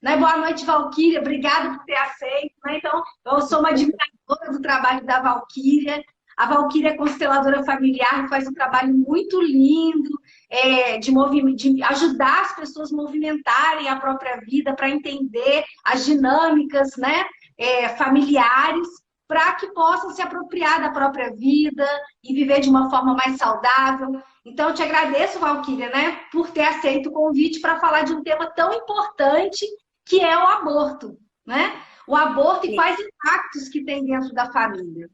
Né? Boa noite, Valquíria. Obrigada por ter aceito. Né? Então, eu sou uma admiradora do trabalho da Valquíria. A Valquíria é consteladora familiar, faz um trabalho muito lindo de ajudar as pessoas a movimentarem a própria vida para entender as dinâmicas, né, familiares, para que possam se apropriar da própria vida e viver de uma forma mais saudável. Então, eu te agradeço, Valquíria, né, por ter aceito o convite para falar de um tema tão importante que é o aborto, né? O aborto e Sim, quais impactos que tem dentro da família,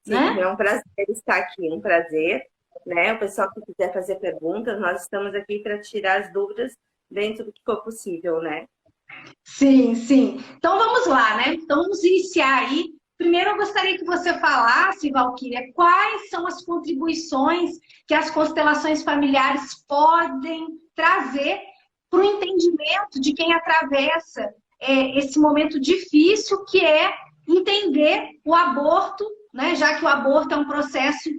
sim, né? é um prazer estar aqui, um prazer, né? O pessoal que quiser fazer perguntas, nós estamos aqui para tirar as dúvidas dentro do que for possível, né? Sim, sim. Então vamos lá, né? Então vamos iniciar aí. Primeiro eu gostaria que você falasse, Valquíria, quais são as contribuições que as constelações familiares podem trazer para o entendimento de quem atravessa esse momento difícil que é entender o aborto, né? Já que o aborto é um processo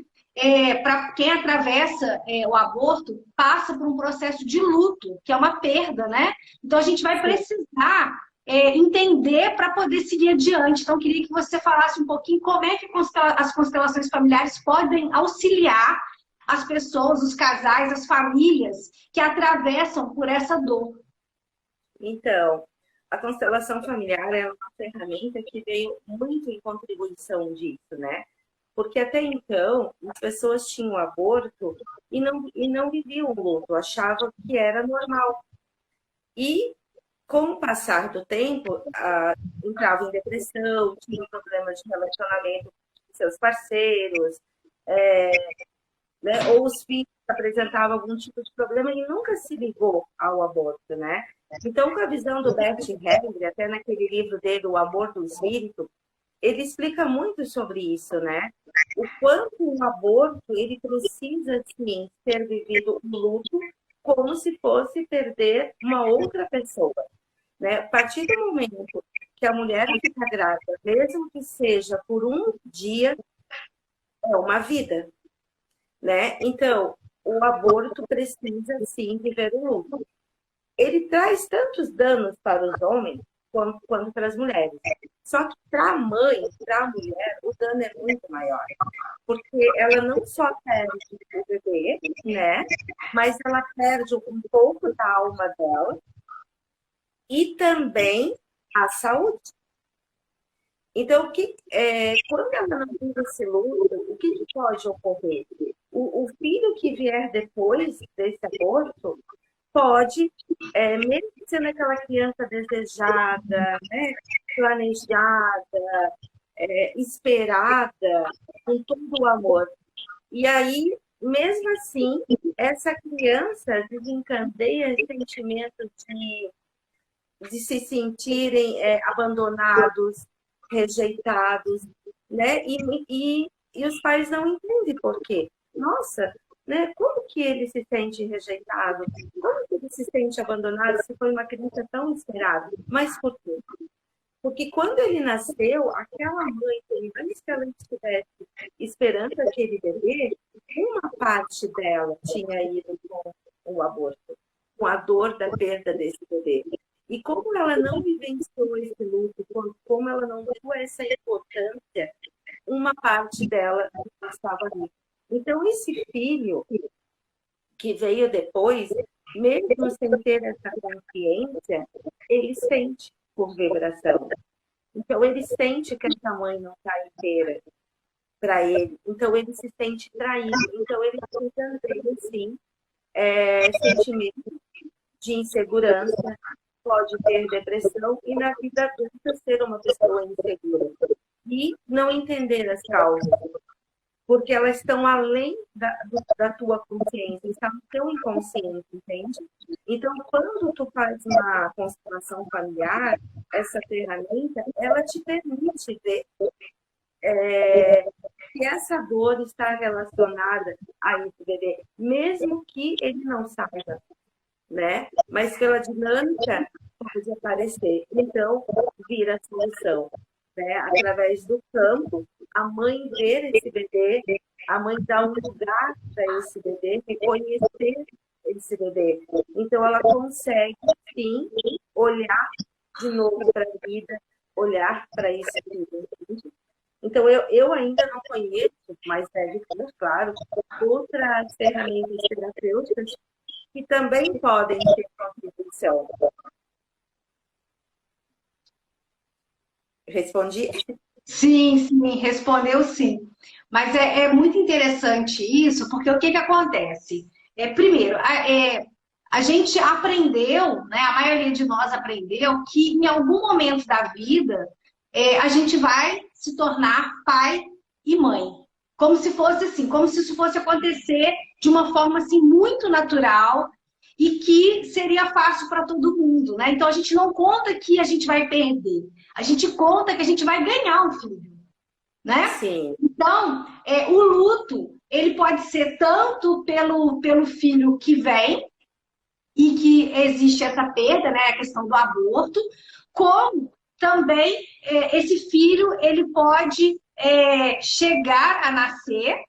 para quem atravessa o aborto, passa por um processo de luto, que é uma perda, né? Então, a gente vai Sim. precisar entender para poder seguir adiante. Então, eu queria que você falasse um pouquinho como é que as constelações familiares podem auxiliar as pessoas, os casais, as famílias que atravessam por essa dor. Então, a constelação familiar é uma ferramenta que veio muito em contribuição disso, né? Porque até então as pessoas tinham aborto e não viviam o luto, achavam que era normal. E com o passar do tempo, entrava em depressão, tinha problemas de relacionamento com seus parceiros, né? Ou os filhos apresentavam algum tipo de problema e nunca se ligou ao aborto, né? Então, com a visão do Bert Hellinger, até naquele livro dele, O Amor do Espírito, ele explica muito sobre isso, né? O quanto um aborto ele precisa sim ser vivido um luto como se fosse perder uma outra pessoa, né? A partir do momento que a mulher fica grávida, mesmo que seja por um dia, é uma vida, né? Então, o aborto precisa sim viver o luto. Ele traz tantos danos para os homens quanto para as mulheres. Só que para a mãe, para a mulher, o dano é muito maior. Porque ela não só perde o bebê, né? Mas ela perde um pouco da alma dela e também a saúde. Então, quando ela não tem esse luto, o que pode ocorrer? O filho que vier depois desse aborto pode, mesmo sendo aquela criança desejada, né, planejada, esperada, com todo o amor. E aí, mesmo assim, essa criança desencadeia sentimentos de se sentirem abandonados, rejeitados, né? E os pais não entendem por quê. Nossa, né? Como que ele se sente rejeitado? Como que ele se sente abandonado se foi uma criança tão esperada? Mas por quê? Porque quando ele nasceu, aquela mãe, por mais que ela estivesse esperando aquele bebê, uma parte dela tinha ido com o aborto, com a dor da perda desse bebê. E como ela não vivenciou esse luto, como ela não viu essa importância, uma parte dela estava ali. Então, esse filho que veio depois, mesmo sem ter essa consciência, ele sente por vibração. Então, ele sente que essa mãe não está inteira para ele. Então, ele se sente traído. Então, ele tem, sim, sentimento de insegurança, pode ter depressão e na vida adulta ser uma pessoa insegura. E não entender as causas, porque elas estão além da tua consciência, estão no teu inconsciente, entende? Então, quando tu faz uma constelação familiar, essa ferramenta, ela te permite ver que essa dor está relacionada a esse bebê, mesmo que ele não saiba, né? Mas pela dinâmica pode aparecer. Então, vira a solução, né? Através do campo, a mãe ver esse bebê, a mãe dar um lugar para esse bebê, reconhecer esse bebê. Então, ela consegue, sim, olhar de novo para a vida, olhar para isso tudo. Então, eu ainda não conheço, mas deve ter, claro, outras ferramentas terapêuticas que também podem ter contribuição. Respondi? Sim, sim, respondeu sim. Mas é muito interessante isso, porque o que que acontece? Primeiro, a gente aprendeu, né, a maioria de nós aprendeu que em algum momento da vida a gente vai se tornar pai e mãe. Como se fosse assim, como se isso fosse acontecer de uma forma assim muito natural e que seria fácil para todo mundo, né? Então a gente não conta que a gente vai perder, a gente conta que a gente vai ganhar um filho, né? Sim. Então, o luto, ele pode ser tanto pelo filho que vem e que existe essa perda, né, a questão do aborto, como também esse filho, ele pode chegar a nascer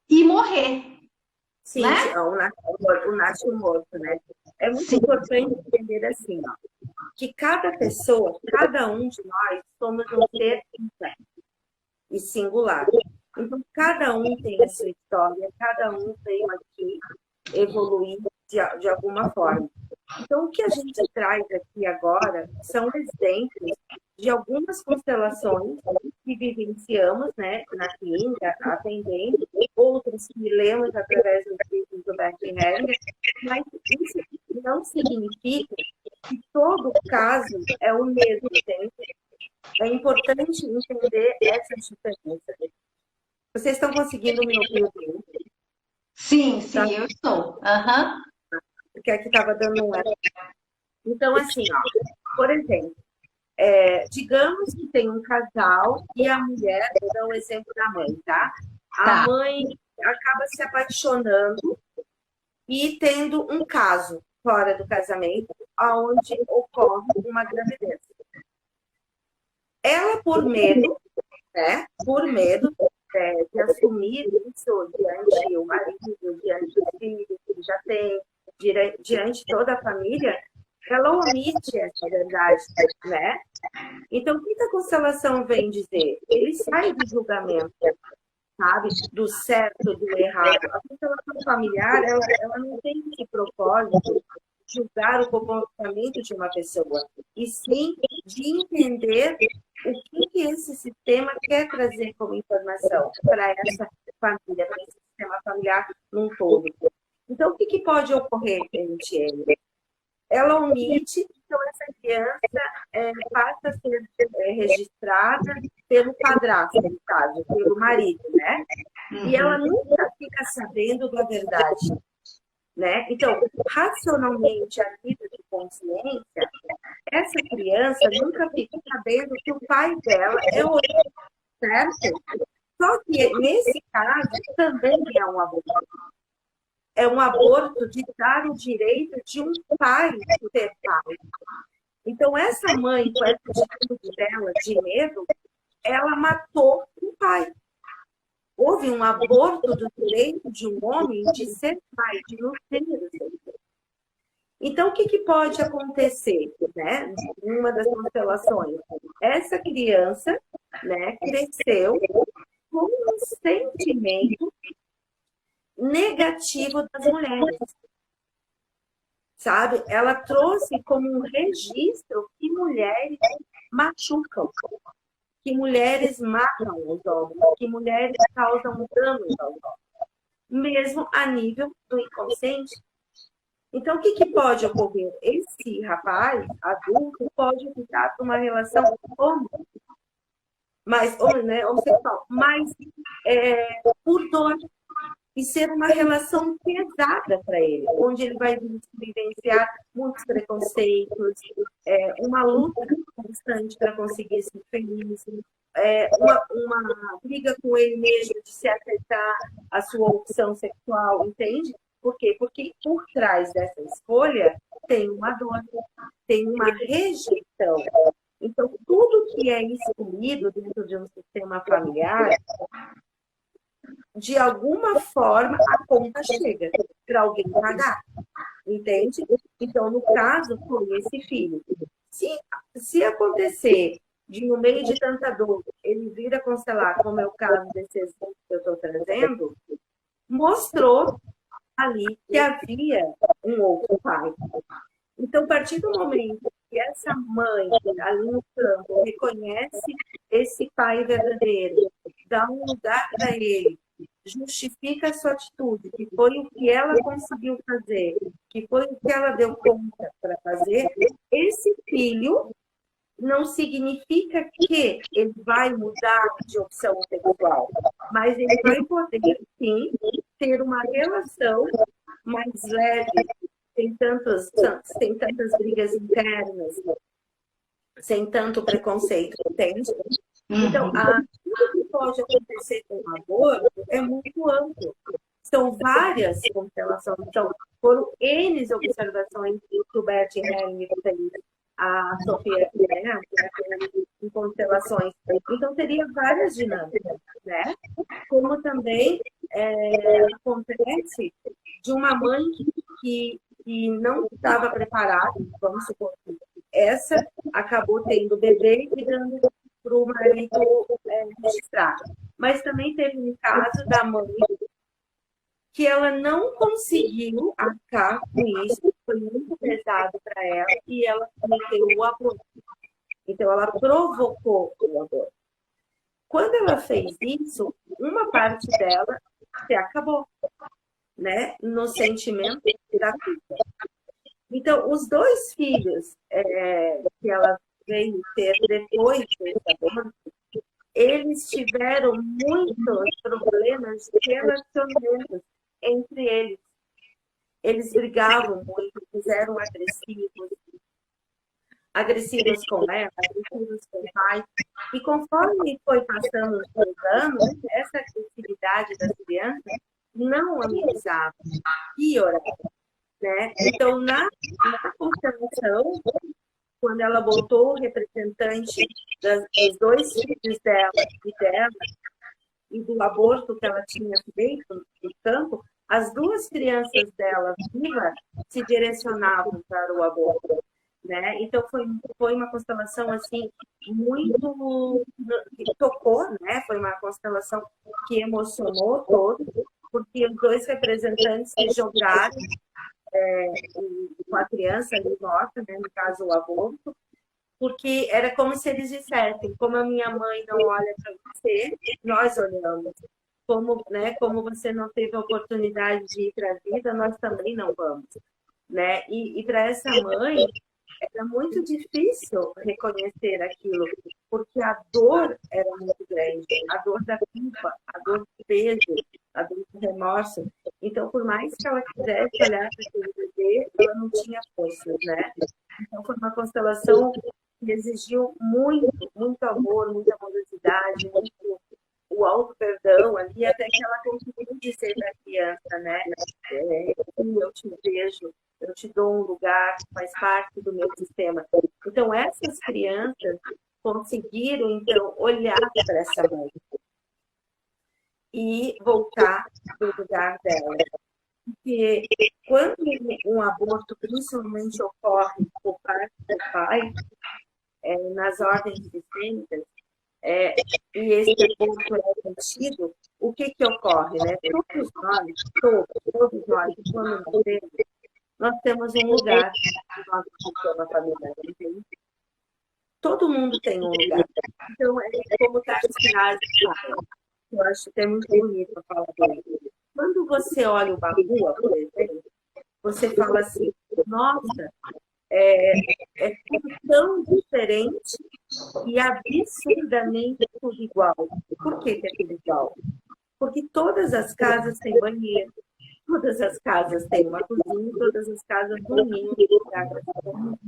e morrer, Sim, né? o nasce morto, né? É muito Sim. importante entender assim, ó, que cada pessoa, cada um de nós, somos um ser completo e singular. Então, cada um tem a sua história, cada um veio aqui evoluir de alguma forma. Então, o que a gente traz aqui agora são exemplos de algumas constelações que vivenciamos, né, na clínica, atendendo, outras que lemos através dos livros do Bert Hellinger, mas isso não significa que todo caso é o mesmo, entende? É importante entender essas diferenças. Vocês estão conseguindo me ouvir bem? Sim, Tá? eu estou. Uhum. Porque aqui estava dando um... Então, assim, ó, por exemplo, digamos que tem um casal e a mulher, vou dar o exemplo da mãe, tá? A mãe acaba se apaixonando e tendo um caso fora do casamento, onde ocorre uma gravidez. Ela, por medo, né? Por medo de assumir isso diante o marido, diante os filhos que ele já tem, diante toda a família, ela omite essa verdade, né? Então, o que a constelação vem dizer? Ele sai do julgamento, sabe? Do certo, do errado. A constelação familiar, ela não tem esse propósito de julgar o comportamento de uma pessoa, e sim de entender o que esse sistema quer trazer como informação para essa família, para esse sistema familiar num todo. Então, o que pode ocorrer perante ele? Ela omite, então essa criança passa a ser registrada pelo padrasto, no caso, pelo marido, né? Uhum. E ela nunca fica sabendo da verdade, né? Então, racionalmente, a nível de consciência, essa criança nunca fica sabendo que o pai dela é outro, certo? Só que, nesse caso, também é um aborto. É um aborto de dar o direito de um pai ser pai. Então, essa mãe, com essa atitude dela de medo, ela matou o pai. Houve um aborto do direito de um homem de ser pai, de nutrir o seu filho. Então, o que pode acontecer, né? Uma das constelações. Essa criança, né, cresceu com um sentimento negativo das mulheres, sabe? Ela trouxe como um registro que mulheres machucam, que mulheres matam os homens, que mulheres causam danos aos homens, mesmo a nível do inconsciente. Então, o que pode ocorrer? Esse rapaz adulto pode ficar com uma relação homossexual, mas por dor, e ser uma relação pesada para ele, onde ele vai vivenciar muitos preconceitos, uma luta constante para conseguir ser feliz, uma briga com ele mesmo de se aceitar a sua opção sexual, entende? Por quê? Porque por trás dessa escolha tem uma dor, tem uma rejeição. Então, tudo que é excluído dentro de um sistema familiar de alguma forma, a conta chega para alguém pagar, entende? Então, no caso, foi esse filho. Se acontecer de, no meio de tanta dor, ele vir a constelar, como é o caso desse exemplo que eu estou trazendo, mostrou ali que havia um outro pai. Então, a partir do momento que essa mãe, ali no campo, reconhece esse pai verdadeiro, dá um lugar para ele, justifica a sua atitude, que foi o que ela conseguiu fazer, que foi o que ela deu conta para fazer, esse filho não significa que ele vai mudar de opção sexual, mas ele vai poder, sim, ter uma relação mais leve, sem tantas brigas internas, sem tanto preconceito, entende? Então, tudo que pode acontecer com o aborto é muito amplo. São várias constelações. Então, foram N observações que o Bert Helling fez, a Sofia Guilherme, em constelações. Então, teria várias dinâmicas, né? Como também acontece de uma mãe que não estava preparada, vamos supor que essa acabou tendo bebê e dando para o marido registrar. Mas também teve um caso da mãe que ela não conseguiu arcar com isso, foi muito pesado para ela, e ela cometeu o aborto. Então, ela provocou o aborto. Quando ela fez isso, uma parte dela se acabou, né? No sentimento da culpa. Então, os dois filhos que ela veio ter depois desse aborto, eles tiveram muitos problemas de relacionamento entre eles. Eles brigavam muito, eram agressivos com ela, agressivos com o pai. E conforme foi passando os anos, essa agressividade das crianças não amenizava, piorava. Né? Então, na constelação, quando ela botou o representante dos dois filhos dela e do aborto que ela tinha feito no campo, as duas crianças dela vivas se direcionavam para o aborto. Né? Então, foi uma constelação assim, muito que tocou, né? Foi uma constelação que emocionou todos, porque os dois representantes se jogaram com a criança ali morta, né? No caso, o aborto, porque era como se eles dissessem: como a minha mãe não olha para você, nós olhamos. Como você não teve a oportunidade de ir para a vida, nós também não vamos. Né? E para essa mãe, era muito difícil reconhecer aquilo, porque a dor era muito grande, a dor da culpa, a dor do peso, a dor do remorso. Então, por mais que ela quisesse olhar para aquele bebê, ela não tinha forças, né? Então, foi uma constelação que exigiu muito, muito amor, muita amorosidade, muito o auto-perdão ali, até que ela conseguiu dizer para a criança, né? Eu te vejo, eu te dou um lugar, faz parte do meu sistema. Então, essas crianças conseguiram, então, olhar para essa mãe e voltar para o lugar dela. Porque quando um aborto, principalmente, ocorre por parte do pai, nas ordens sistêmicas, e esse aborto é contido, o que ocorre? Né? Todos nós, quando nós temos um lugar no nosso sistema familiar, entende? Todo mundo tem um lugar. Então, como Tarso Sinais fala, eu acho que é muito bonito a fala dele. Quando você olha o Bagua, por exemplo, você fala assim: nossa, é tudo tão diferente e absurdamente tudo igual. Por que é tudo igual? Porque todas as casas têm banheiro, todas as casas têm uma cozinha, todas as casas têm um ninho de lugar para se dormir.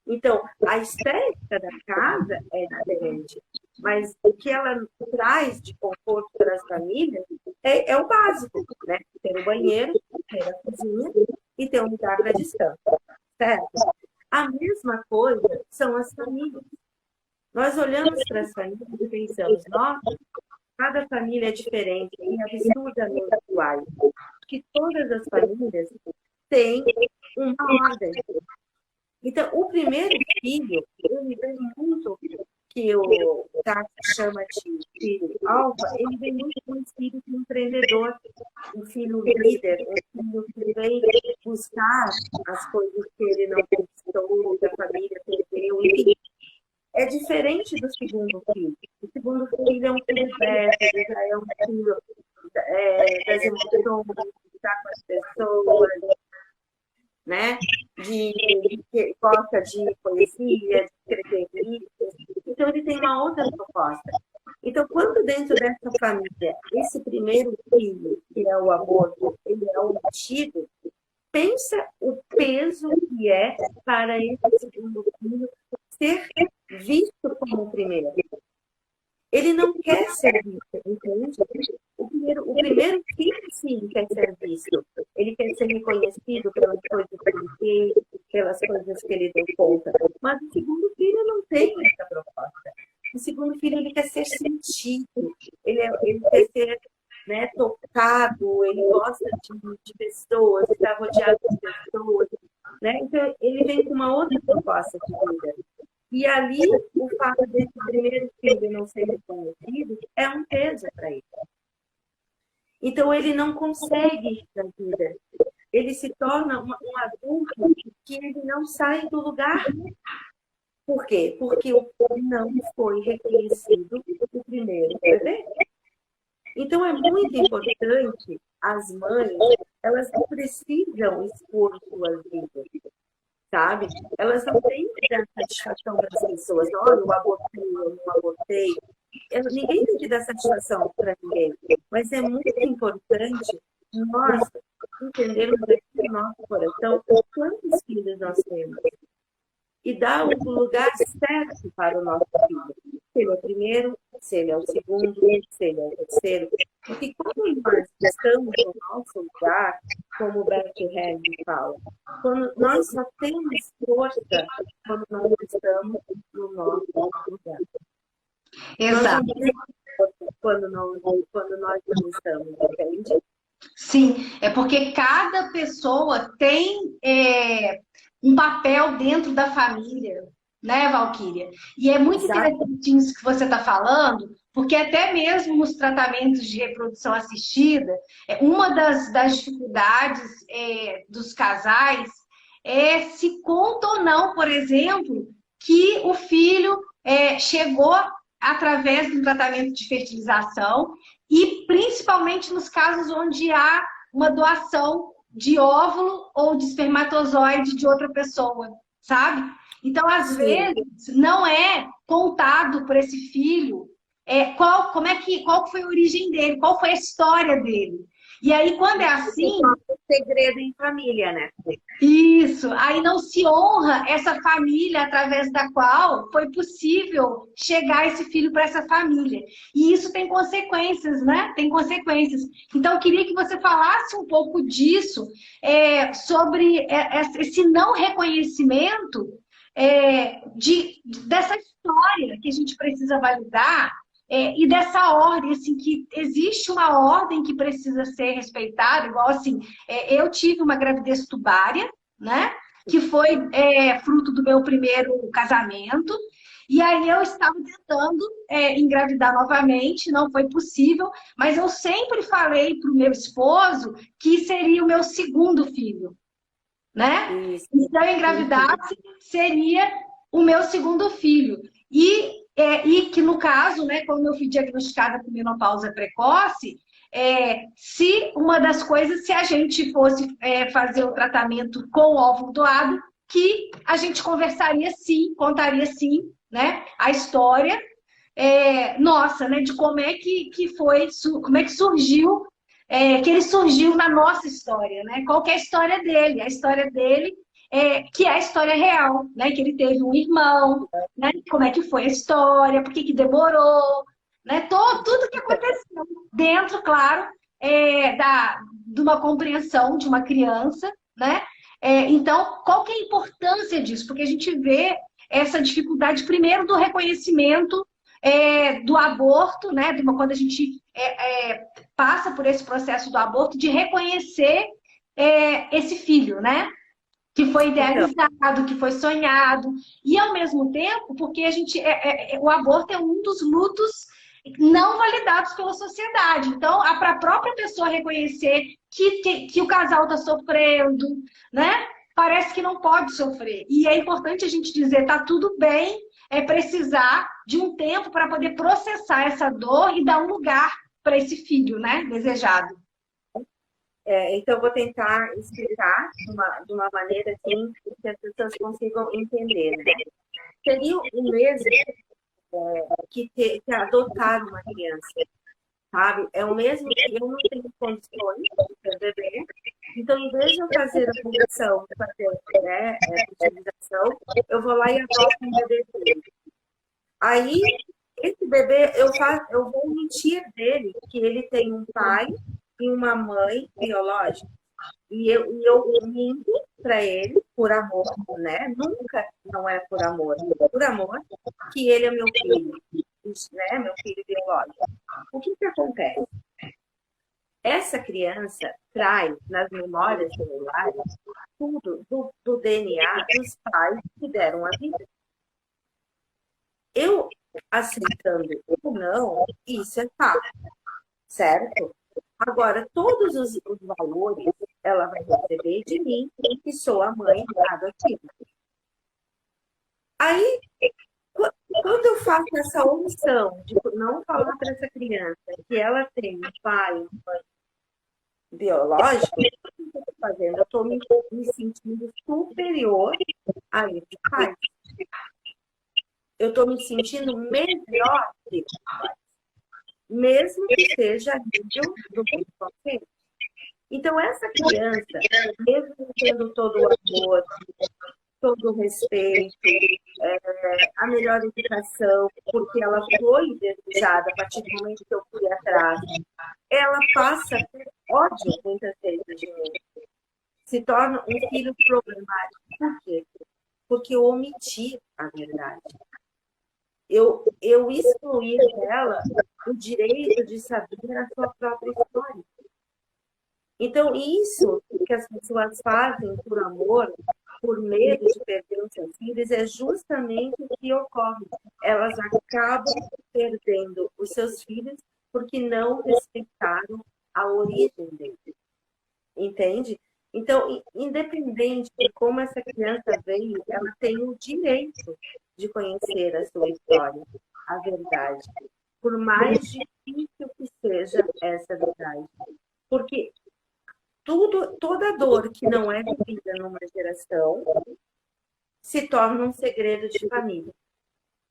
Então, a estética da casa é diferente, mas o que ela traz de conforto para as famílias é o básico, né? Ter o banheiro, ter a cozinha e ter um lugar para descanso, certo? A mesma coisa são as famílias. Nós olhamos para as famílias e pensamos: nossa, Cada família é diferente e absurdamente iguais. Porque todas as famílias têm uma ordem. Então, o primeiro filho, ele vem muito, que o Tati chama de filho alfa, ele vem muito com um espírito empreendedor, um filho líder, um filho que vem buscar as coisas que ele não conquistou, que a família perdeu, enfim. É diferente do segundo filho. O segundo filho é um filho aberto, ele já é um filho das emoções, de estar com as pessoas, né? Que gosta de poesia, de escrever livros. Então, ele tem uma outra proposta. Então, quando dentro dessa família, esse primeiro filho, que é o aborto, ele é omitido, pensa o peso que é para esse segundo filho ser visto como o primeiro. Ele não quer ser visto, entende? O primeiro filho, sim, quer ser visto. Ele quer ser reconhecido pelas coisas que ele fez, pelas coisas que ele deu conta. Mas o segundo filho não tem essa proposta. O segundo filho, ele quer ser sentido. Ele quer ser, né, tocado. Ele gosta de pessoas, de estar rodeado de pessoas. Né? Então, ele vem com uma outra proposta de vida. E ali, o fato desse primeiro filho não ser reconhecido é um peso para ele. Então, ele não consegue ir para a vida. Ele se torna um adulto que ele não sai do lugar. Por quê? Porque não foi reconhecido o primeiro bebê. Então, é muito importante, as mães, elas não precisam expor suas vidas. Sabe? Elas não têm que dar satisfação para as pessoas. Olha, eu abortei, eu não abortei. Ninguém tem que dar satisfação para ninguém. Mas é muito importante nós entendermos aqui no nosso coração quantos filhos nós temos. E dar o lugar certo para o nosso filho. Se ele é o primeiro, se ele é o segundo, se ele é o terceiro. Porque quando nós estamos no nosso lugar, como o Bert Hellinger fala, quando nós só temos força quando nós estamos no nosso lugar. Exato. Quando nós não estamos, entende? Sim, é porque cada pessoa tem um papel dentro da família, né, Valquíria? E é muito interessante isso que você está falando, porque até mesmo nos tratamentos de reprodução assistida, uma das dificuldades dos casais é se conta ou não, por exemplo, que o filho chegou através do tratamento de fertilização e principalmente nos casos onde há uma doação de óvulo ou de espermatozoide de outra pessoa, sabe? Então, às vezes, não é contado por esse filho qual foi a origem dele, qual foi a história dele. E aí, quando é assim... segredo em família, né? Isso. Aí não se honra essa família através da qual foi possível chegar esse filho para essa família. E isso tem consequências, né? Tem consequências. Então, eu queria que você falasse um pouco disso, sobre esse não reconhecimento dessa história que a gente precisa validar. E dessa ordem, assim, que existe uma ordem que precisa ser respeitada, igual assim, eu tive uma gravidez tubária, né, que foi fruto do meu primeiro casamento, e aí eu estava tentando engravidar novamente, não foi possível, mas eu sempre falei para o meu esposo que seria o meu segundo filho, né? Isso. E se eu engravidasse, seria o meu segundo filho. E que, no caso, né, quando eu fui diagnosticada com menopausa precoce, se uma das coisas, se a gente fosse fazer o tratamento com o óvulo doado, que a gente conversaria sim, contaria sim, né, a história nossa, né, de como é que foi, como é que surgiu, que ele surgiu na nossa história, né, qual que é a história dele? A história dele que é a história real, né? Que ele teve um irmão, né? Como é que foi a história, por que demorou, né? Tudo que aconteceu dentro, claro, de uma compreensão de uma criança, né? Então, qual que é a importância disso? Porque a gente vê essa dificuldade, primeiro, do reconhecimento do aborto, né? Quando a gente passa por esse processo do aborto, de reconhecer esse filho, né? Que foi idealizado, que foi sonhado, e ao mesmo tempo, porque a gente, o aborto é um dos lutos não validados pela sociedade. Então, para a própria pessoa reconhecer que o casal está sofrendo, né? Parece que não pode sofrer. E é importante a gente dizer, tá tudo bem, precisar de um tempo para poder processar essa dor e dar um lugar para esse filho, né? Desejado. Então, eu vou tentar explicar de uma maneira assim que as pessoas consigam entender. Né? Seria o mesmo que adotar uma criança, sabe? É o mesmo que eu não tenho condições de ter bebê, então, em vez de eu fazer a condição de fazer a utilização, eu vou lá e adoto um bebê dele. Aí, esse bebê, eu vou mentir dele que ele tem um pai e uma mãe biológica. E eu minto para ele por amor, né? Nunca não é por amor que ele é meu filho, né? Meu filho biológico. O que acontece? Essa criança traz nas memórias celulares tudo do DNA dos pais que deram a vida. Eu aceitando ou não, isso é fato, certo? Agora, todos os valores ela vai receber de mim, que sou a mãe adotiva. Aí, quando eu faço essa omissão de não falar para essa criança que ela tem um pai e uma mãe biológico, o que eu estou fazendo? Eu estou me sentindo superior a esse pai. Eu estou me sentindo melhor que esse pai, mesmo que seja nível do inconsciente. Então, essa criança, mesmo tendo todo o amor, todo o respeito, a melhor educação, porque ela foi desejada a partir do momento que eu fui atrás, ela passa a ter ódio muitas vezes de mim. Se torna um filho problemático. Por quê? Porque eu omiti a verdade. Eu excluí dela o direito de saber a sua própria história. Então, isso que as pessoas fazem por amor, por medo de perder os seus filhos, é justamente o que ocorre. Elas acabam perdendo os seus filhos porque não respeitaram a origem deles. Entende? Então, independente de como essa criança veio, ela tem o direito de conhecer a sua história, a verdade. Por mais difícil que seja essa verdade. Porque toda dor que não é vivida numa geração se torna um segredo de família.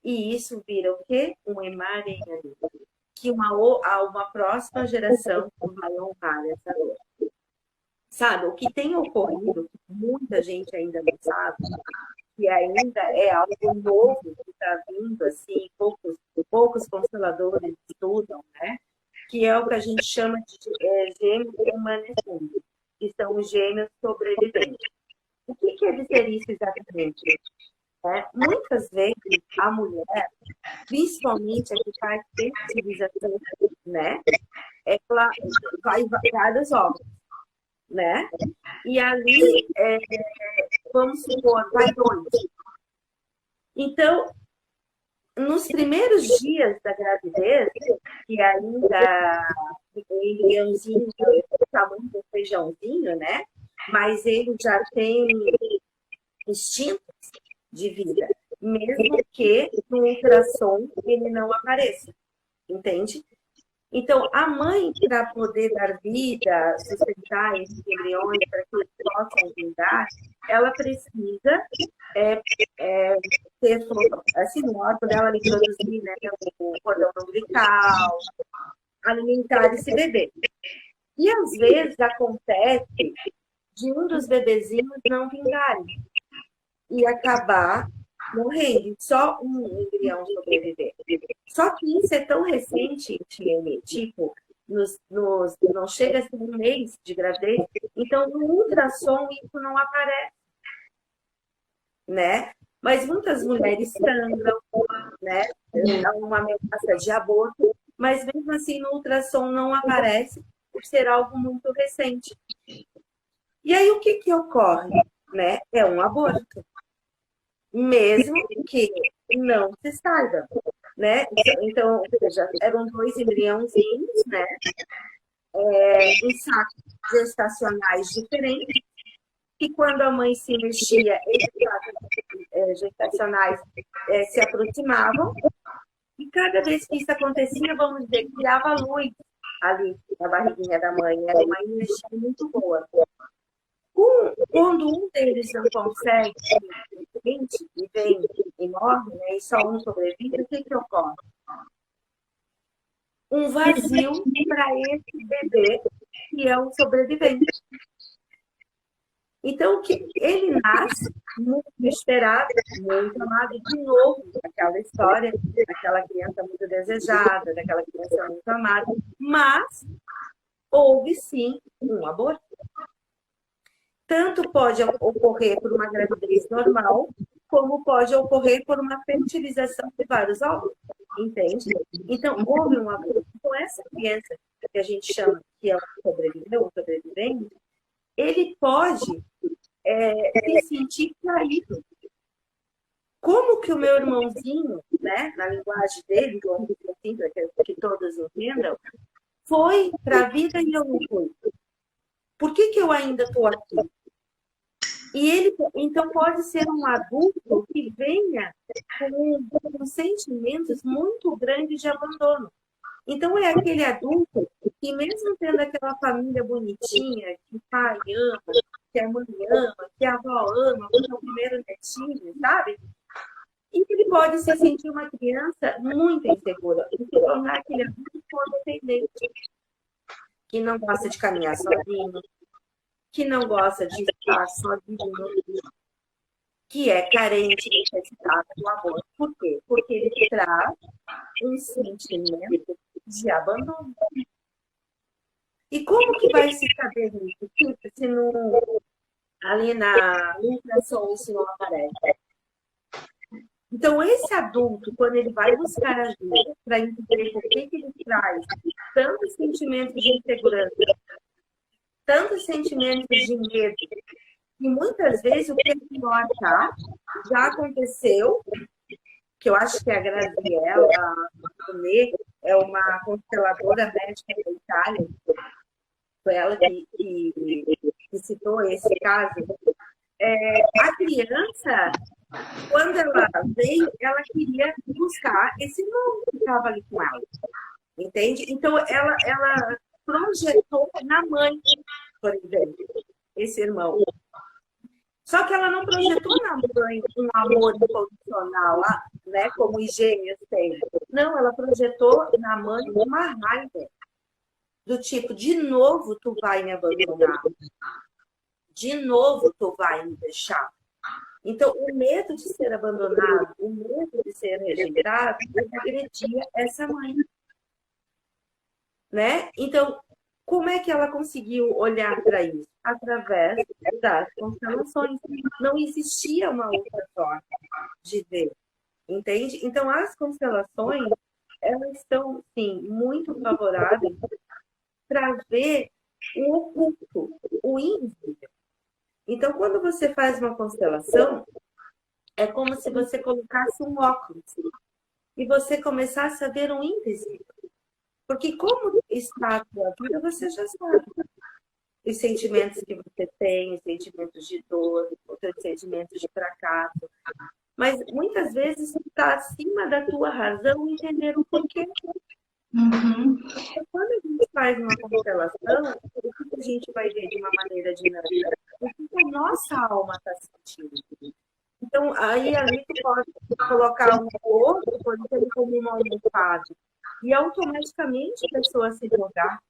E isso vira o quê? Um emaranhamento. Que uma próxima geração vai honrar essa dor. Sabe, o que tem ocorrido, que muita gente ainda não sabe, que ainda é algo novo que está vindo, assim, poucos consteladores estudam, né? Que é o que a gente chama de gêmeos remanescentes, que são os gêmeos sobreviventes. O que quer dizer isso exatamente? Muitas vezes a mulher, principalmente a que faz fertilização, né? Ela vai vários ovos, né? E ali, vamos supor, vai 2. Então, nos primeiros dias da gravidez, que ainda o embriãozinho do tamanho do feijãozinho, né? Mas ele já tem instintos de vida, mesmo que no ultrassom ele não apareça, entende? Então, a mãe, para poder dar vida, sustentar esses embriões, para que eles possam vingar, ela precisa ter, assim, no órgão dela, produzir, né, o cordão umbilical, alimentar esse bebê. E, às vezes, acontece de um dos bebezinhos não vingarem e acabar morrendo, só um embrião sobreviver. Só que isso é tão recente, tipo, não chega a ser um mês de gravidez, então no ultrassom isso não aparece, né? Mas muitas mulheres sangram, né? É uma ameaça de aborto, mas mesmo assim no ultrassom não aparece por ser algo muito recente. E aí o que ocorre? Né? É um aborto, mesmo que não se saiba. Né? Então, ou seja, eram 2 embriãozinhos, né? Em sacos gestacionais diferentes, que quando a mãe se mexia, esses sacos gestacionais se aproximavam, e cada vez que isso acontecia, vamos dizer, criava luz ali na barriguinha da mãe, era uma energia muito boa. Quando um deles não consegue e vem e morre, né, e só um sobrevive, o que ocorre? Um vazio para esse bebê que é o sobrevivente. Então, ele nasce muito esperado, muito amado, de novo, aquela história daquela criança muito desejada, daquela criança muito amada, mas houve sim um aborto. Tanto pode ocorrer por uma gravidez normal, como pode ocorrer por uma fertilização de vários óvulos, entende? Então, houve um aborto. Então, essa criança que a gente chama que é o sobrevivente, ele pode se sentir traído. Como que o meu irmãozinho, né, na linguagem dele, vamos dizer assim, para que todos entendam, foi para a vida e eu não fui? Por que eu ainda estou aqui? E ele, então, pode ser um adulto que venha com sentimentos muito grandes de abandono. Então, é aquele adulto que, mesmo tendo aquela família bonitinha, que o pai ama, que a mãe ama, que a avó ama, que é o primeiro netinho, sabe? E ele pode se sentir uma criança muito insegura, e se tornar aquele adulto codependente, que não gosta de caminhar sozinho, que não gosta de estar sozinho, que é carente e necessitado do amor. Por quê? Porque ele traz um sentimento de abandono. E como que vai se saber isso? Se não, ali na ultrassom isso não aparece. Então, esse adulto, quando ele vai buscar ajuda para entender por que ele traz tantos sentimentos de insegurança, tantos sentimentos de medo, e muitas vezes o que é pior, tá? Já aconteceu, que eu acho que a Graziella Tomé é uma consteladora médica da Itália, foi ela que citou esse caso. A criança, quando ela veio, ela queria buscar esse irmão que estava ali com ela, entende? Então, ela projetou na mãe, por exemplo, esse irmão. Só que ela não projetou na mãe um amor incondicional, né, como os gêmeos têm. Não, ela projetou na mãe uma raiva. Do tipo, de novo tu vai me abandonar. De novo tu vai me deixar. Então, o medo de ser abandonado, o medo de ser rejeitado, agredia essa mãe. Né? Então, como é que ela conseguiu olhar para isso? Através das constelações. Não existia uma outra forma de ver. Entende? Então, as constelações, elas estão, sim, muito favoráveis para ver o oculto, o invisível. Então, quando você faz uma constelação, é como se você colocasse um óculos e você começasse a ver um invisível. Porque como está a tua vida, você já sabe. Os sentimentos que você tem, os sentimentos de dor, os seus sentimentos de fracasso. Mas muitas vezes está acima da tua razão entender o porquê. Uhum. Então, quando a gente faz uma constelação, o que a gente vai ver de uma maneira dinâmica? O que a nossa alma está sentindo? Então, aí ali tu pode colocar um corpo, por exemplo, como uma almofada. E automaticamente a pessoa se jogar,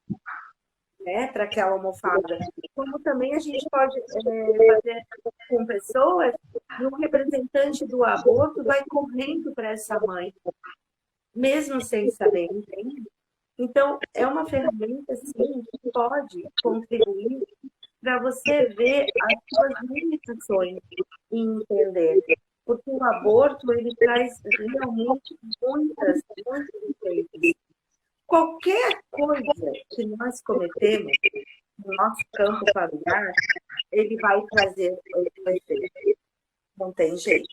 né, para aquela almofada. Como também a gente pode fazer com pessoas, e um representante do aborto vai correndo para essa mãe, mesmo sem saber, entende? Então, é uma ferramenta, sim, que pode contribuir para você ver as suas limitações e entender Porque o aborto, ele traz realmente muitos efeitos. Qualquer coisa que nós cometemos no nosso campo familiar, ele vai trazer o efeito. Não tem jeito.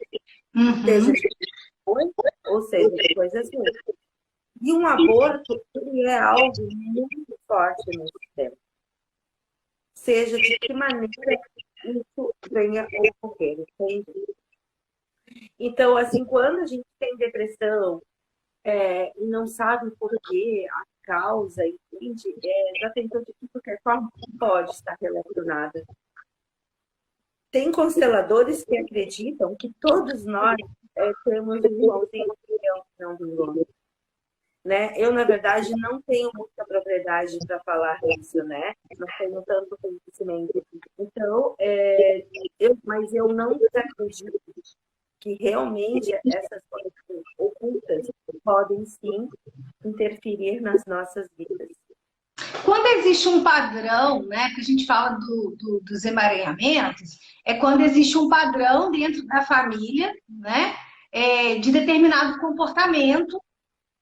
Seja de coisa, ou seja de coisas ruins. E um aborto, ele é algo muito forte no sistema. Seja de que maneira isso venha a ocorrer, entende? Então, assim, quando a gente tem depressão e não sabe o porquê, a causa, entende? Já tentou de qualquer forma, pode estar relacionada. Tem consteladores que acreditam que todos nós temos um irmãozinho que não vingou. Né? Eu, na verdade, não tenho muita propriedade para falar disso, né? Não tenho tanto conhecimento. Então, mas eu não acredito que realmente essas coisas ocultas podem, sim, interferir nas nossas vidas. Quando existe um padrão, né, que a gente fala dos emaranhamentos, é quando existe um padrão dentro da família, né, de determinado comportamento,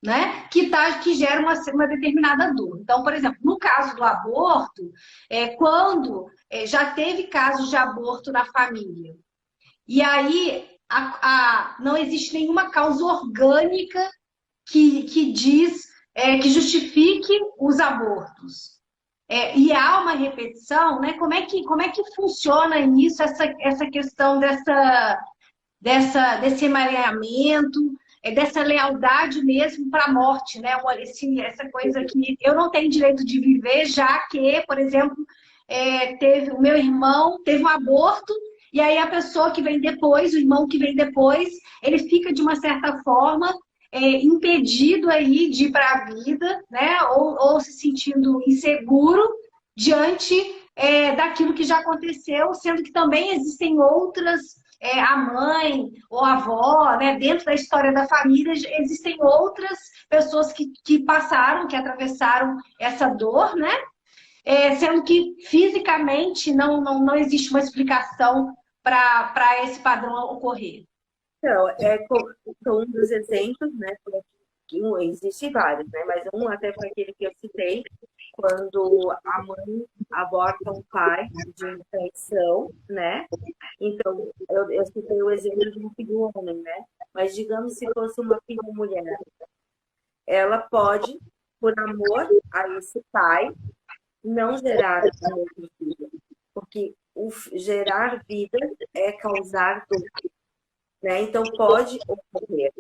né, que gera uma determinada dor. Então, por exemplo, no caso do aborto, quando já teve casos de aborto na família, e aí não existe nenhuma causa orgânica que diz, que justifique os abortos. E há uma repetição, né? Como é que funciona isso, essa questão desse emaranhamento, dessa lealdade mesmo para a morte, né? Essa coisa que eu não tenho direito de viver, já que, por exemplo, o meu irmão teve um aborto, e aí a pessoa que vem depois, o irmão que vem depois, ele fica de uma certa forma impedido aí de ir para a vida, né? Ou se sentindo inseguro diante daquilo que já aconteceu, sendo que também existem outras, a mãe ou a avó, né? Dentro da história da família, existem outras pessoas que passaram, que atravessaram essa dor, né? Sendo que fisicamente não existe uma explicação para esse padrão ocorrer. Então, um dos exemplos, né? Existem vários, né? Mas até foi aquele que eu citei, quando a mãe aborta um pai de traição, né? Então, eu citei o exemplo de um filho homem, né? Mas digamos se fosse uma filha mulher, ela pode, por amor a esse pai, não gerar um outro filho, porque gerar vida é causar dor, né? Então pode ocorrer,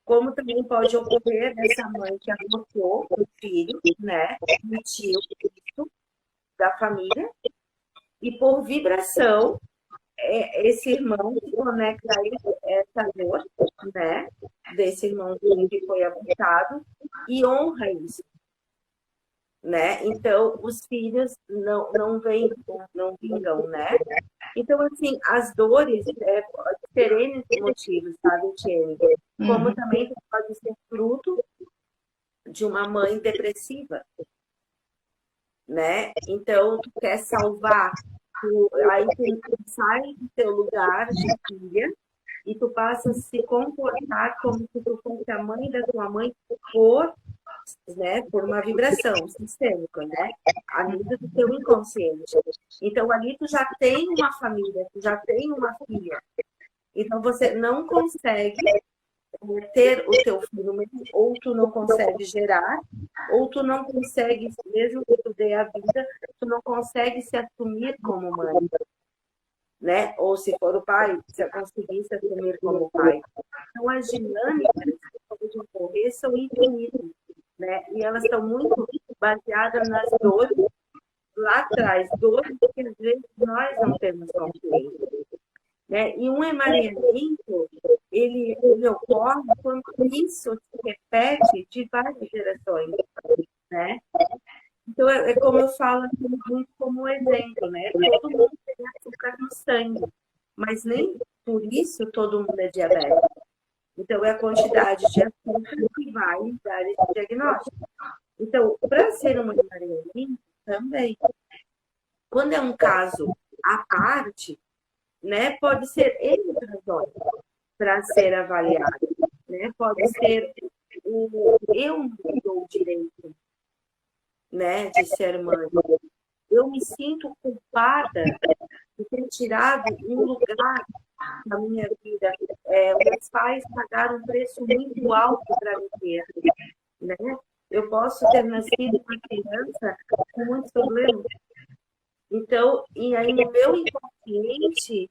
como também pode ocorrer dessa mãe que adotou o filho, né? Um tio da família, e por vibração esse irmão se conecta a essa dor, né? Desse irmãozinho que foi abortado e honra isso. Né? Então, os filhos não vingam, né? Então, assim, as dores terem motivos, sabe, Tiene? Como também pode ser fruto de uma mãe depressiva, né? Então, tu quer salvar, aí tu sai do teu lugar de filha e tu passa a se comportar como se tu fosse a mãe da tua mãe por uma vibração sistêmica, né? A nível do teu inconsciente. Então, ali tu já tem uma família, tu já tem uma filha. Então, você não consegue ter o teu filho mesmo, ou tu não consegue gerar, ou tu não consegue, mesmo que tu dê a vida, tu não consegue se assumir como mãe. Né? Ou se for o pai, se eu conseguir se assumir como pai. Então, as dinâmicas de ocorrer são infinitas. Né? E elas estão muito baseadas nas dores lá atrás, dores que às vezes nós não temos consciência. Né? E um emaranhamento, ele ocorre quando isso se repete de várias gerações. Né? Então, como eu falo aqui, muito como exemplo, né? Todo mundo tem açúcar no sangue, mas nem por isso todo mundo é diabético. Então, é a quantidade de açúcar que vai dar esse diagnóstico. Então, para ser uma emaranhamento, também. Quando é um caso à parte, né, pode ser N razões. para ser avaliado, né? Pode ser eu não dou o direito, né, de ser mãe. Eu me sinto culpada de ter tirado um lugar na minha vida. Meus pais pagaram um preço muito alto para me ter, né? Eu posso ter nascido uma criança com muitos problemas. Então, e aí no meu inconsciente,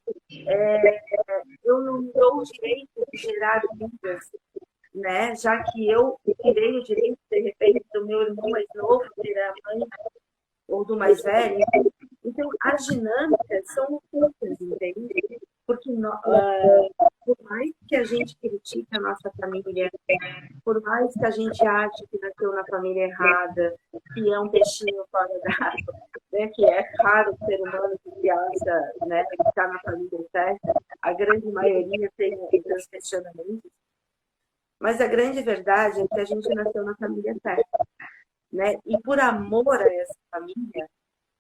eu não me dou o direito de gerar vidas, né? Já que eu tirei o direito, de repente, do meu irmão mais novo ter a mãe, ou do mais velho. Então, as dinâmicas são ocultas, entende? Porque por mais que a gente critique a nossa família, por mais que a gente ache que nasceu na família errada, que é um peixinho fora d'água, né? Que é raro o ser humano que acha, né, que está na família certa, a grande maioria tem os questionamentos, mas a grande verdade é que a gente nasceu na família certa, né? E por amor a essa família,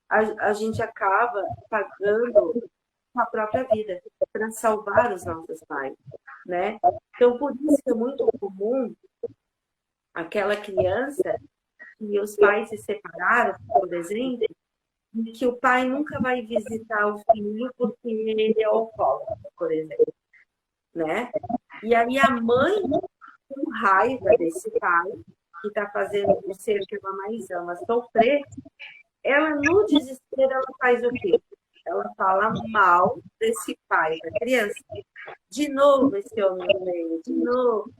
a gente acaba pagando com a própria vida para salvar os nossos pais, né? Então, por isso que é muito comum aquela criança que os pais se separaram, por exemplo, e que o pai nunca vai visitar o filho porque ele é alcoólatra, por exemplo, né? E aí a mãe, com raiva desse pai, que está fazendo o ser que ela mais ama sofrer, ela, no desespero, ela faz o quê? Ela fala mal desse pai da criança. De novo esse homem no meio, de novo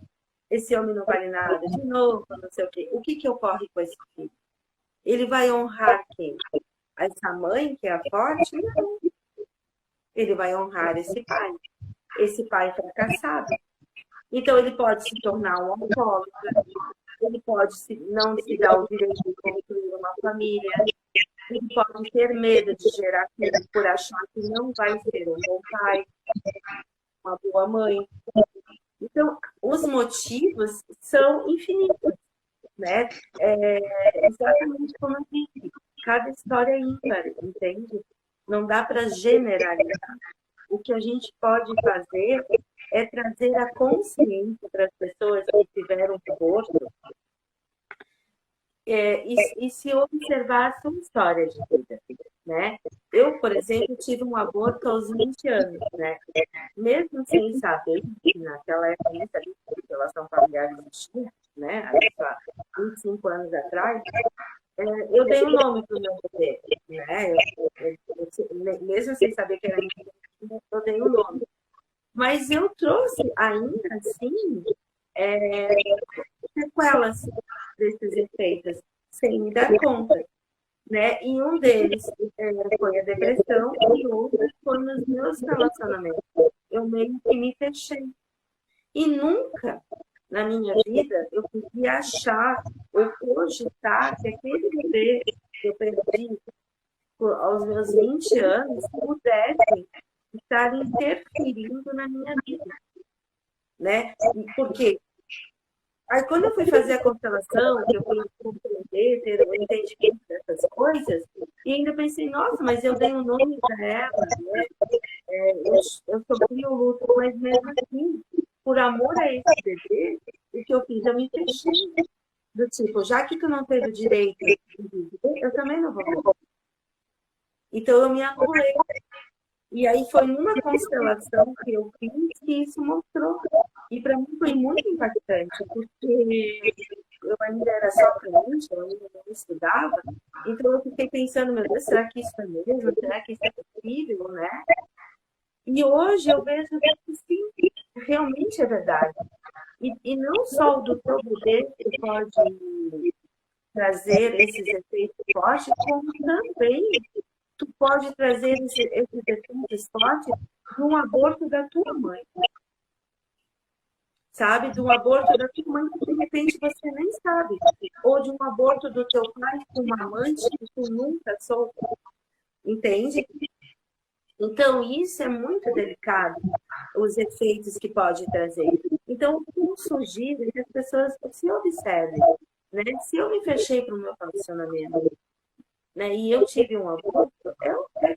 esse homem não vale nada, de novo não sei o quê. O que ocorre com esse filho? Ele vai honrar quem? Essa mãe que é a forte? Não. Ele vai honrar esse pai fracassado. Então ele pode se tornar um alcoólatra, ele pode não se dar o direito de construir uma família, ele pode ter medo de gerar filho por achar que não vai ser um bom pai, uma boa mãe. Então, os motivos são infinitos, né? Exatamente como eu disse, cada história é ímpar, entende? Não dá para generalizar. O que a gente pode fazer é trazer a consciência para as pessoas que tiveram aborto e se observar a sua história de vida, né? Eu, por exemplo, tive um aborto aos 20 anos, né? Mesmo sem saber que naquela época nem sabia que relação familiar existia, né? Há 25 anos atrás, eu dei um nome para o meu bebê, né? Mesmo sem saber que era menino, eu dei um nome. Mas eu trouxe, ainda assim, sequelas desses efeitos, sem me dar conta, né? E um deles foi a depressão e outro foi nos meus relacionamentos. Eu meio que me fechei. E nunca na minha vida eu podia achar ou cogitar que aquele bebê que eu perdi aos meus 20 anos pudesse estar interferindo na minha vida, né? Porque aí, quando eu fui fazer a constelação, que eu fui compreender, ter o entendimento dessas coisas, e ainda pensei, nossa, mas eu dei um nome para ela, né? Eu sofri o luto, mas mesmo assim, por amor a esse bebê, o que eu fiz, eu me fechei. Do tipo, já que tu não teve o direito de viver, eu também não vou viver. Então, eu me anulei. E aí foi numa constelação que eu fiz que isso mostrou. E para mim foi muito impactante, porque eu ainda era só cliente, eu ainda não estudava, então eu fiquei pensando, meu Deus, será que isso é mesmo? Será que isso é possível, né? E hoje eu vejo que sim, realmente é verdade. E não só o do teu bebê que pode trazer esses efeitos fortes, como também tu pode trazer esses efeitos fortes de um aborto da tua mãe. Sabe? De um aborto da tua mãe que de repente você nem sabe. Ou de um aborto do teu pai com uma amante que tu nunca soube. Entende? Então, isso é muito delicado, os efeitos que pode trazer. Então, o que eu sugiro é que as pessoas se observem. Né? Se eu me fechei para o meu relacionamento, né, e eu tive um aborto,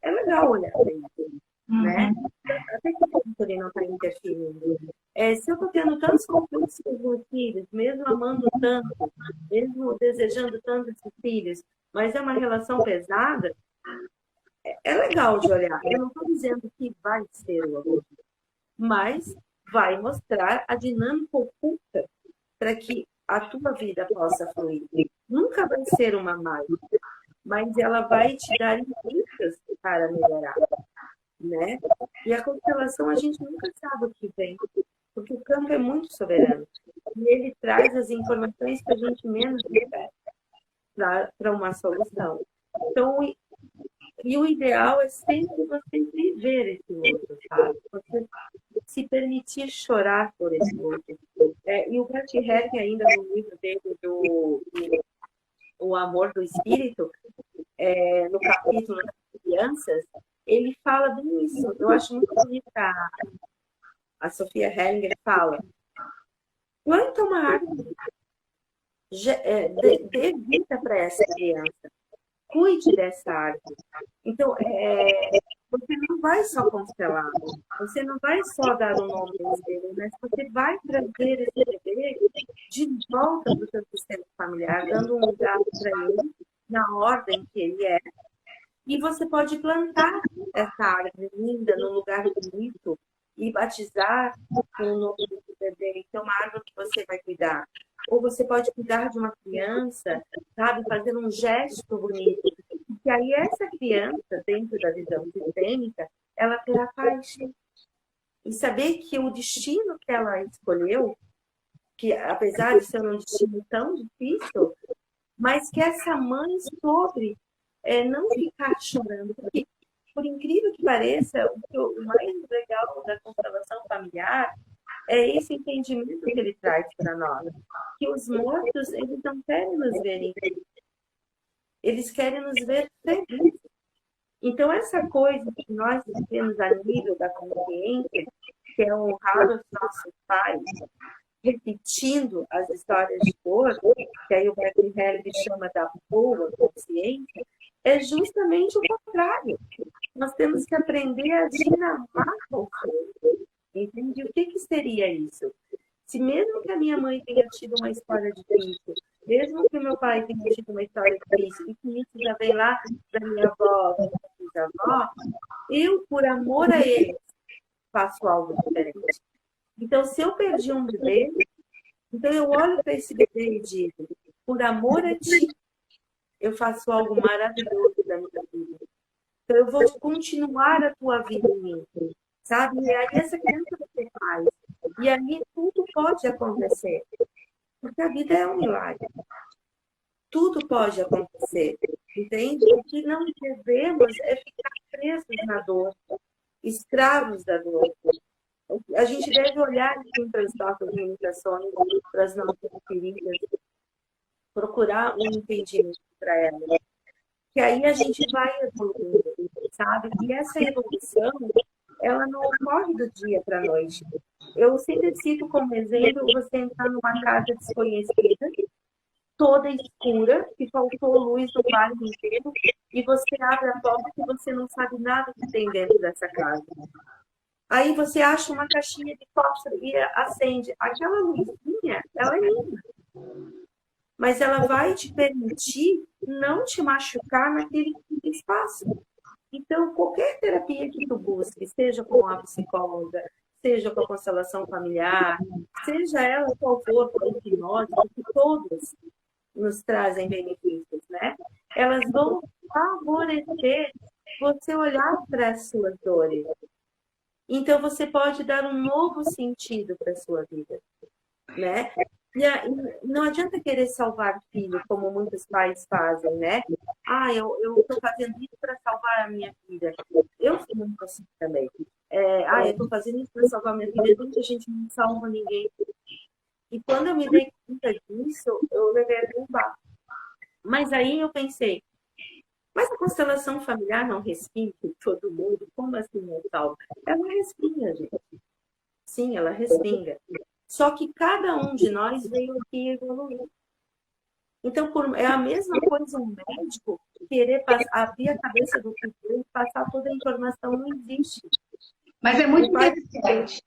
é legal olhar para isso. Né? Até que ponto ele não está interferindo. Se eu estou tendo tantos conflitos com os meus filhos, mesmo amando tanto, mesmo desejando tanto esses filhos, mas é uma relação pesada, é legal de olhar. Eu não estou dizendo que vai ser o amor, mas vai mostrar a dinâmica oculta para que a tua vida possa fluir. Nunca vai ser uma mágica, mas ela vai te dar dicas para melhorar, né? E a constelação a gente nunca sabe o que vem, porque o campo é muito soberano. E ele traz as informações que a gente menos espera para uma solução. Então, e o ideal é sempre você viver esse outro, sabe? Você se permitir chorar por esse outro. E o Bert Helling, ainda no livro dele do O Amor do Espírito, no capítulo das crianças, ele fala bem isso. Eu acho muito bonita a Sophia Hellinger fala: planta uma árvore, dê vida para essa criança, cuide dessa árvore. Então, você não vai só constelar, você não vai só dar o nome dele, mas você vai trazer esse bebê de volta para o seu sistema familiar, dando um lugar para ele, na ordem que ele é. E você pode plantar essa árvore linda num lugar bonito e batizar com o nome do bebê. Então, uma árvore que você vai cuidar. Ou você pode cuidar de uma criança, sabe, fazendo um gesto bonito. E aí essa criança, dentro da visão sistêmica, ela terá paz. E saber que o destino que ela escolheu, que apesar de ser um destino tão difícil, mas que essa mãe soube não ficar chorando. Porque, por incrível que pareça, o mais legal da constelação familiar é esse entendimento que ele traz para nós. Que os mortos, eles não querem nos ver infelizes. Eles querem nos ver felizes. Então, essa coisa que nós temos a nível da consciência, que é honrar os nossos pais, repetindo as histórias de dor, que aí o Bert Helling chama da boa consciência, é justamente o contrário. Nós temos que aprender a dinamar o sofrimento. Entende? O que seria isso? Se mesmo que a minha mãe tenha tido uma história difícil, mesmo que o meu pai tenha tido uma história difícil, e que isso já vem lá da minha avó, da minha bisavó, eu, por amor a eles, faço algo diferente. Então, se eu perdi um bebê, então eu olho para esse bebê e digo, por amor a ti, eu faço algo maravilhoso da minha vida. Então, eu vou continuar a tua vida em mim, sabe? E aí essa criança vai ter paz. E aí tudo pode acontecer. Porque a vida é um milagre. Tudo pode acontecer. Entende? O que não devemos é ficar presos na dor, escravos da dor. A gente deve olhar para as nossas limitações, para as nossas feridas, procurar um entendimento para elas. Que aí a gente vai evoluindo, sabe? E essa evolução, ela não ocorre do dia para a noite. Eu sempre cito como exemplo você entrar numa casa desconhecida, toda escura, que faltou luz no bairro inteiro, e você abre a porta e você não sabe nada que tem dentro dessa casa. Aí você acha uma caixinha de fósforo e acende. Aquela luzinha, ela é linda. Mas ela vai te permitir não te machucar naquele espaço. Então, qualquer terapia que tu busque, seja com a psicóloga, seja com a constelação familiar, seja ela qual for, com a hipnose, porque todas nos trazem benefícios, né? Elas vão favorecer você olhar para as suas dores. Então, você pode dar um novo sentido para a sua vida, né? E não adianta querer salvar filho, como muitos pais fazem, né? Eu estou fazendo isso para salvar a minha filha. Eu fui muito assim também. Eu estou fazendo isso para salvar a minha filha. Muita gente não salva ninguém. E quando eu me dei conta disso, eu levei um baixo. Mas aí eu pensei, mas a constelação familiar não respinga todo mundo? Como assim não salva? Ela respinga, gente. Sim, ela respinga. Só que cada um de nós veio aqui evoluir. Então, é a mesma coisa um médico querer abrir a cabeça do filho e passar toda a informação, não existe. Mas é muito interessante.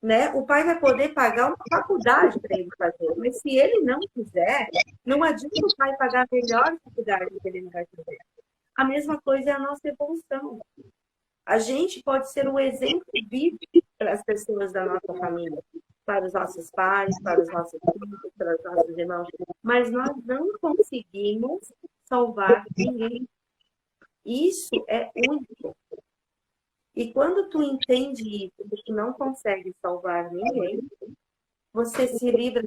né? O pai vai poder pagar uma faculdade para ele fazer, mas se ele não quiser, não adianta o pai pagar a melhor faculdade que ele não vai fazer. A mesma coisa é a nossa evolução. A gente pode ser um exemplo vivo para as pessoas da nossa família, para os nossos pais, para os nossos filhos, para os nossos irmãos, mas nós não conseguimos salvar ninguém. Isso é único. E quando tu entende isso, que tu não consegue salvar ninguém, você se livra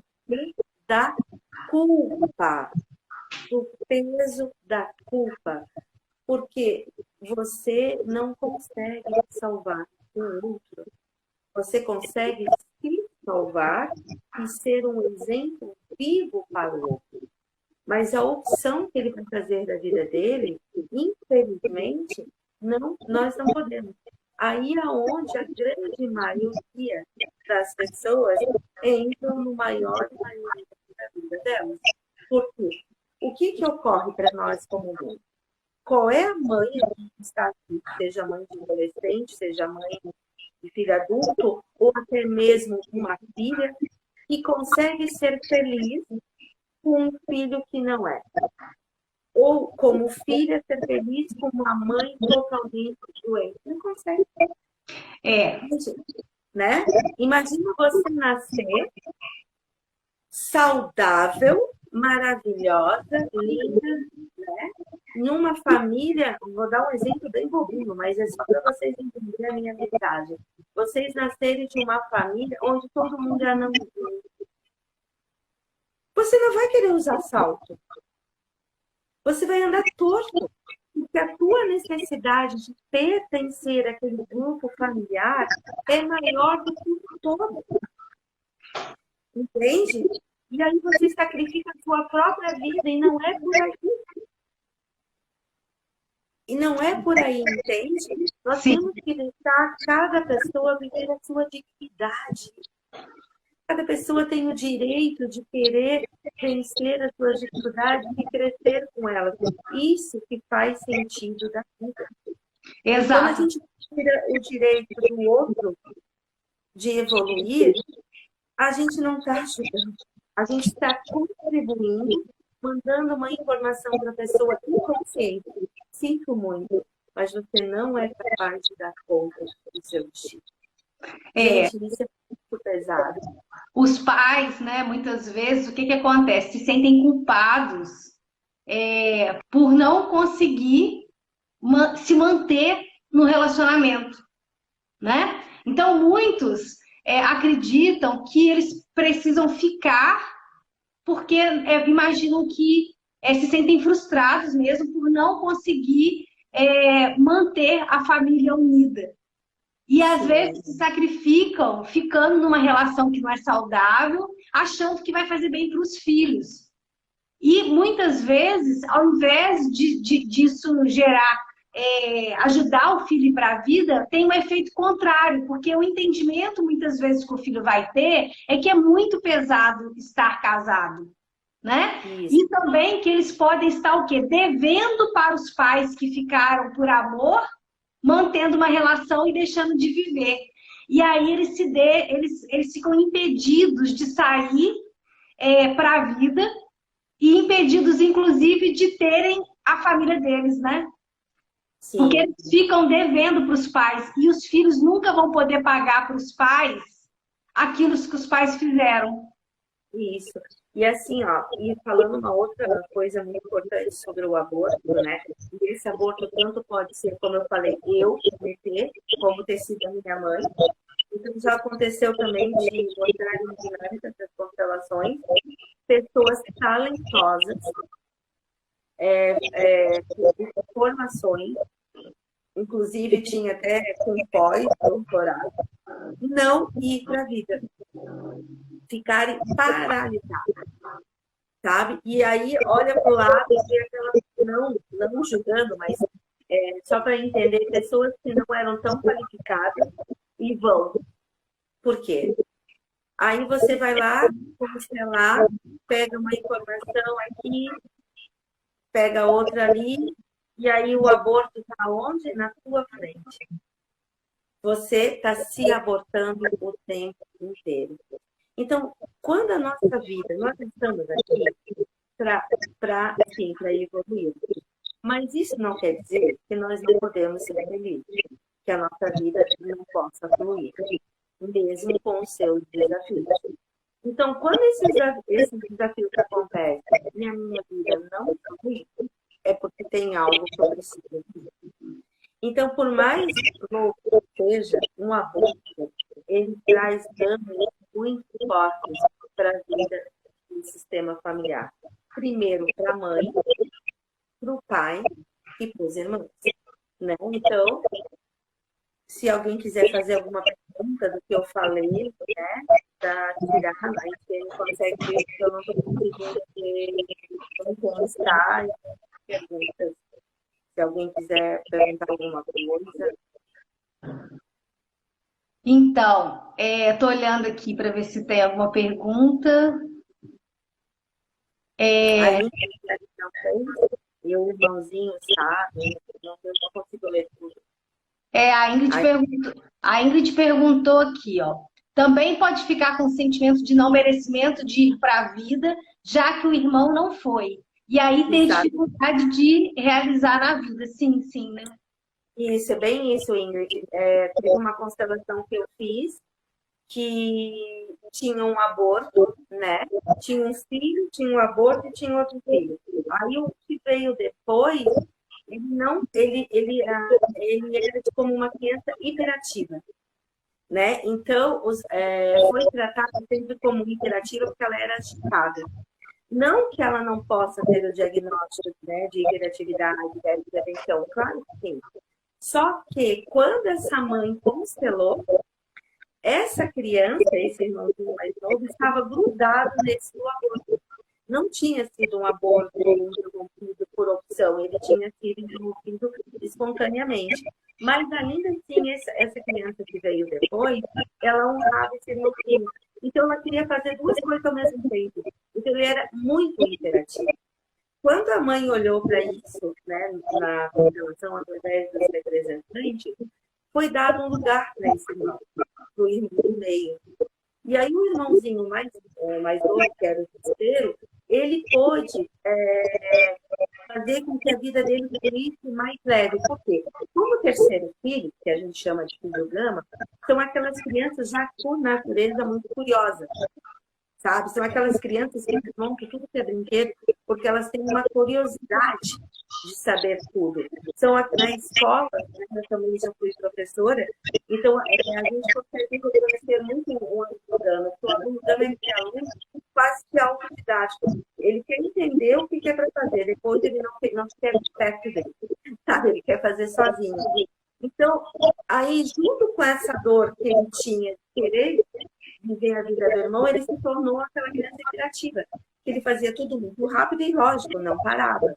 da culpa, do peso da culpa, porque você não consegue salvar o outro. Você consegue se salvar e ser um exemplo vivo para o outro. Mas a opção que ele vai fazer da vida dele, infelizmente, nós não podemos. Aí é onde a grande maioria das pessoas entram no maior e maior da vida delas. Por quê? O que ocorre para nós como mãe? Qual é a mãe que está aqui, seja mãe de adolescente, seja mãe de filho adulto, ou até mesmo uma filha, que consegue ser feliz com um filho que não é? Ou como filha ser feliz com uma mãe totalmente doente? Não consegue. Né? Imagina você nascer saudável, maravilhosa, linda, né? Numa família, vou dar um exemplo bem bobinho, mas é só para vocês entenderem a minha verdade. Vocês nascerem de uma família onde todo mundo é anão. Você não vai querer usar salto. Você vai andar torto. Porque a tua necessidade de pertencer àquele grupo familiar é maior do que o todo. Entende? E aí você sacrifica a sua própria vida e não é por aí. E não é por aí, entende? Nós temos que deixar cada pessoa viver a sua dignidade. Cada pessoa tem o direito de querer vencer as suas dificuldades e crescer com elas. Isso que faz sentido da vida. Exato. Quando a gente tira o direito do outro de evoluir, a gente não está ajudando. A gente está contribuindo, mandando uma informação para a pessoa inconsciente. Sinto muito, mas você não é capaz de dar conta do seu destino. Gente, isso é muito pesado. Os pais, né, muitas vezes, o que acontece? Se sentem culpados por não conseguir se manter no relacionamento, né? Então, muitos acreditam que eles precisam ficar porque imaginam que se sentem frustrados mesmo por não conseguir manter a família unida. E às vezes se sacrificam ficando numa relação que não é saudável, achando que vai fazer bem para os filhos. E muitas vezes, ao invés disso gerar, ajudar o filho para a vida, tem um efeito contrário, porque o entendimento muitas vezes que o filho vai ter é que é muito pesado estar casado. Né? E também que eles podem estar o quê? Devendo para os pais que ficaram por amor, mantendo uma relação e deixando de viver. E aí eles ficam impedidos de sair para a vida e impedidos, inclusive, de terem a família deles, né? Sim. Porque eles ficam devendo para os pais e os filhos nunca vão poder pagar para os pais aquilo que os pais fizeram. Isso. E assim, ó, e falando uma outra coisa muito importante sobre o aborto, né? E esse aborto tanto pode ser, como eu falei, eu cometer, como ter sido a minha mãe. Então já aconteceu também de mostrarem dinâmicas das constelações, pessoas talentosas, com formações, inclusive tinha até com pós-doutorado, não ir para a vida. Ficarem paralisados, sabe? E aí olha para o lado e vê aquela, não julgando, mas só para entender, pessoas que não eram tão qualificadas e vão. Por quê? Aí você vai lá, constelar, pega uma informação aqui, pega outra ali, e aí o aborto está onde? Na tua frente. você está se abortando o tempo inteiro. Então, quando a nossa vida, nós estamos aqui para evoluir, mas isso não quer dizer que nós não podemos ser felizes, que a nossa vida não possa fluir, mesmo com os seus desafios. Então, quando esses desafios acontecem e a minha vida não flui, é porque tem algo que eu preciso. Então, por mais louco que seja, um aborto, ele traz danos muito fortes para a vida do sistema familiar. Primeiro, para a mãe, para o pai e para os irmãos. Né? Então, se alguém quiser fazer alguma pergunta do que eu falei, né, para tirar, aí ele consegue ver que eu não estou conseguindo constar perguntas. Se alguém quiser perguntar alguma coisa. Então, estou olhando aqui para ver se tem alguma pergunta. Ainda não fez? E o irmãozinho sabe, eu não consigo ler tudo. A Ingrid perguntou aqui, ó. Também pode ficar com o sentimento de não merecimento de ir para a vida, já que o irmão não foi. E aí tem dificuldade de realizar na vida. Sim, sim, né? Isso, é bem isso, Ingrid. Teve uma constelação que eu fiz que tinha um aborto, né? Tinha um filho, tinha um aborto e tinha outro filho. Aí o que veio depois, ele era como uma criança hiperativa, né? Então, foi tratada sempre como hiperativa porque ela era agitada. Não que ela não possa ter o diagnóstico, né, de hiperatividade, de atenção, claro que sim. Só que quando essa mãe constelou, essa criança, esse irmãozinho mais novo, estava grudado nesse aborto. Não tinha sido um aborto interrompido por opção, ele tinha sido interrompido espontaneamente. Mas ainda assim, essa criança que veio depois, ela honrava esse irmãozinho. Então, ela queria fazer duas coisas ao mesmo tempo. Então, ele era muito imperativo. Quando a mãe olhou para isso, né, na constelação através dos representantes, foi dado um lugar para esse irmão, para o irmão do meio. E aí o irmãozinho mais novo, que era o terceiro, ele pôde fazer com que a vida dele fosse mais leve. Por quê? Como o terceiro filho, que a gente chama de filho gama, são aquelas crianças já por natureza muito curiosas. Sabe? São aquelas crianças que vão que tudo que é brinquedo, porque elas têm uma curiosidade de saber tudo. São na escola, eu também já fui professora, então a gente consegue reconhecer muito um aluno gama, porque o aluno gama é aluno quase que autodidático. Ele quer entender o que é para fazer, depois ele não quer perto dele, sabe? Ele quer fazer sozinho. Então, aí, junto com essa dor que ele tinha de querer viver a vida do irmão, ele se tornou aquela criança criativa, que ele fazia tudo muito rápido e lógico, não parava.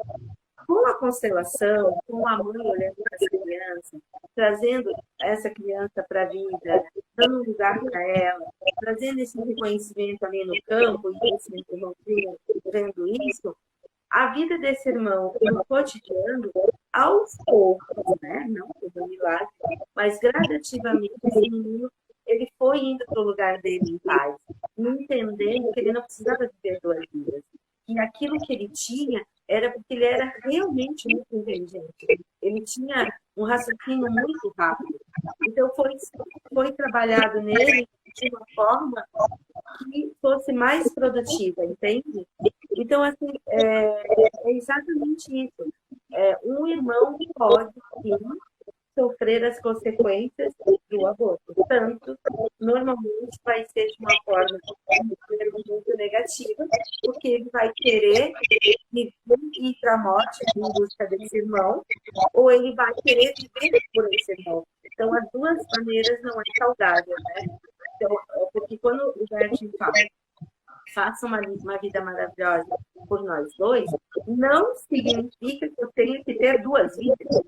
Com a constelação, com a mãe olhando para essa criança, trazendo essa criança para a vida, dando um lugar para ela, trazendo esse reconhecimento ali no campo, e esse irmãozinho vendo isso, a vida desse irmão no cotidiano, aos poucos, né? Não foi um milagre, mas gradativamente esse menino ele foi indo para o lugar dele em paz, entendendo que ele não precisava viver duas vidas. E aquilo que ele tinha era porque ele era realmente muito inteligente. Ele tinha um raciocínio muito rápido. Então, foi trabalhado nele de uma forma que fosse mais produtiva, entende? Então, assim, é exatamente isso. Um irmão pode, sim, sofrer as consequências do aborto. Tanto, normalmente, vai ser de uma forma muito negativa, porque ele vai querer ir para a morte em busca desse irmão, ou ele vai querer viver por esse irmão. Então, as duas maneiras não é saudável, né? Então, porque quando o Bertin fala, faça uma vida maravilhosa por nós dois, não significa que eu tenha que ter duas vidas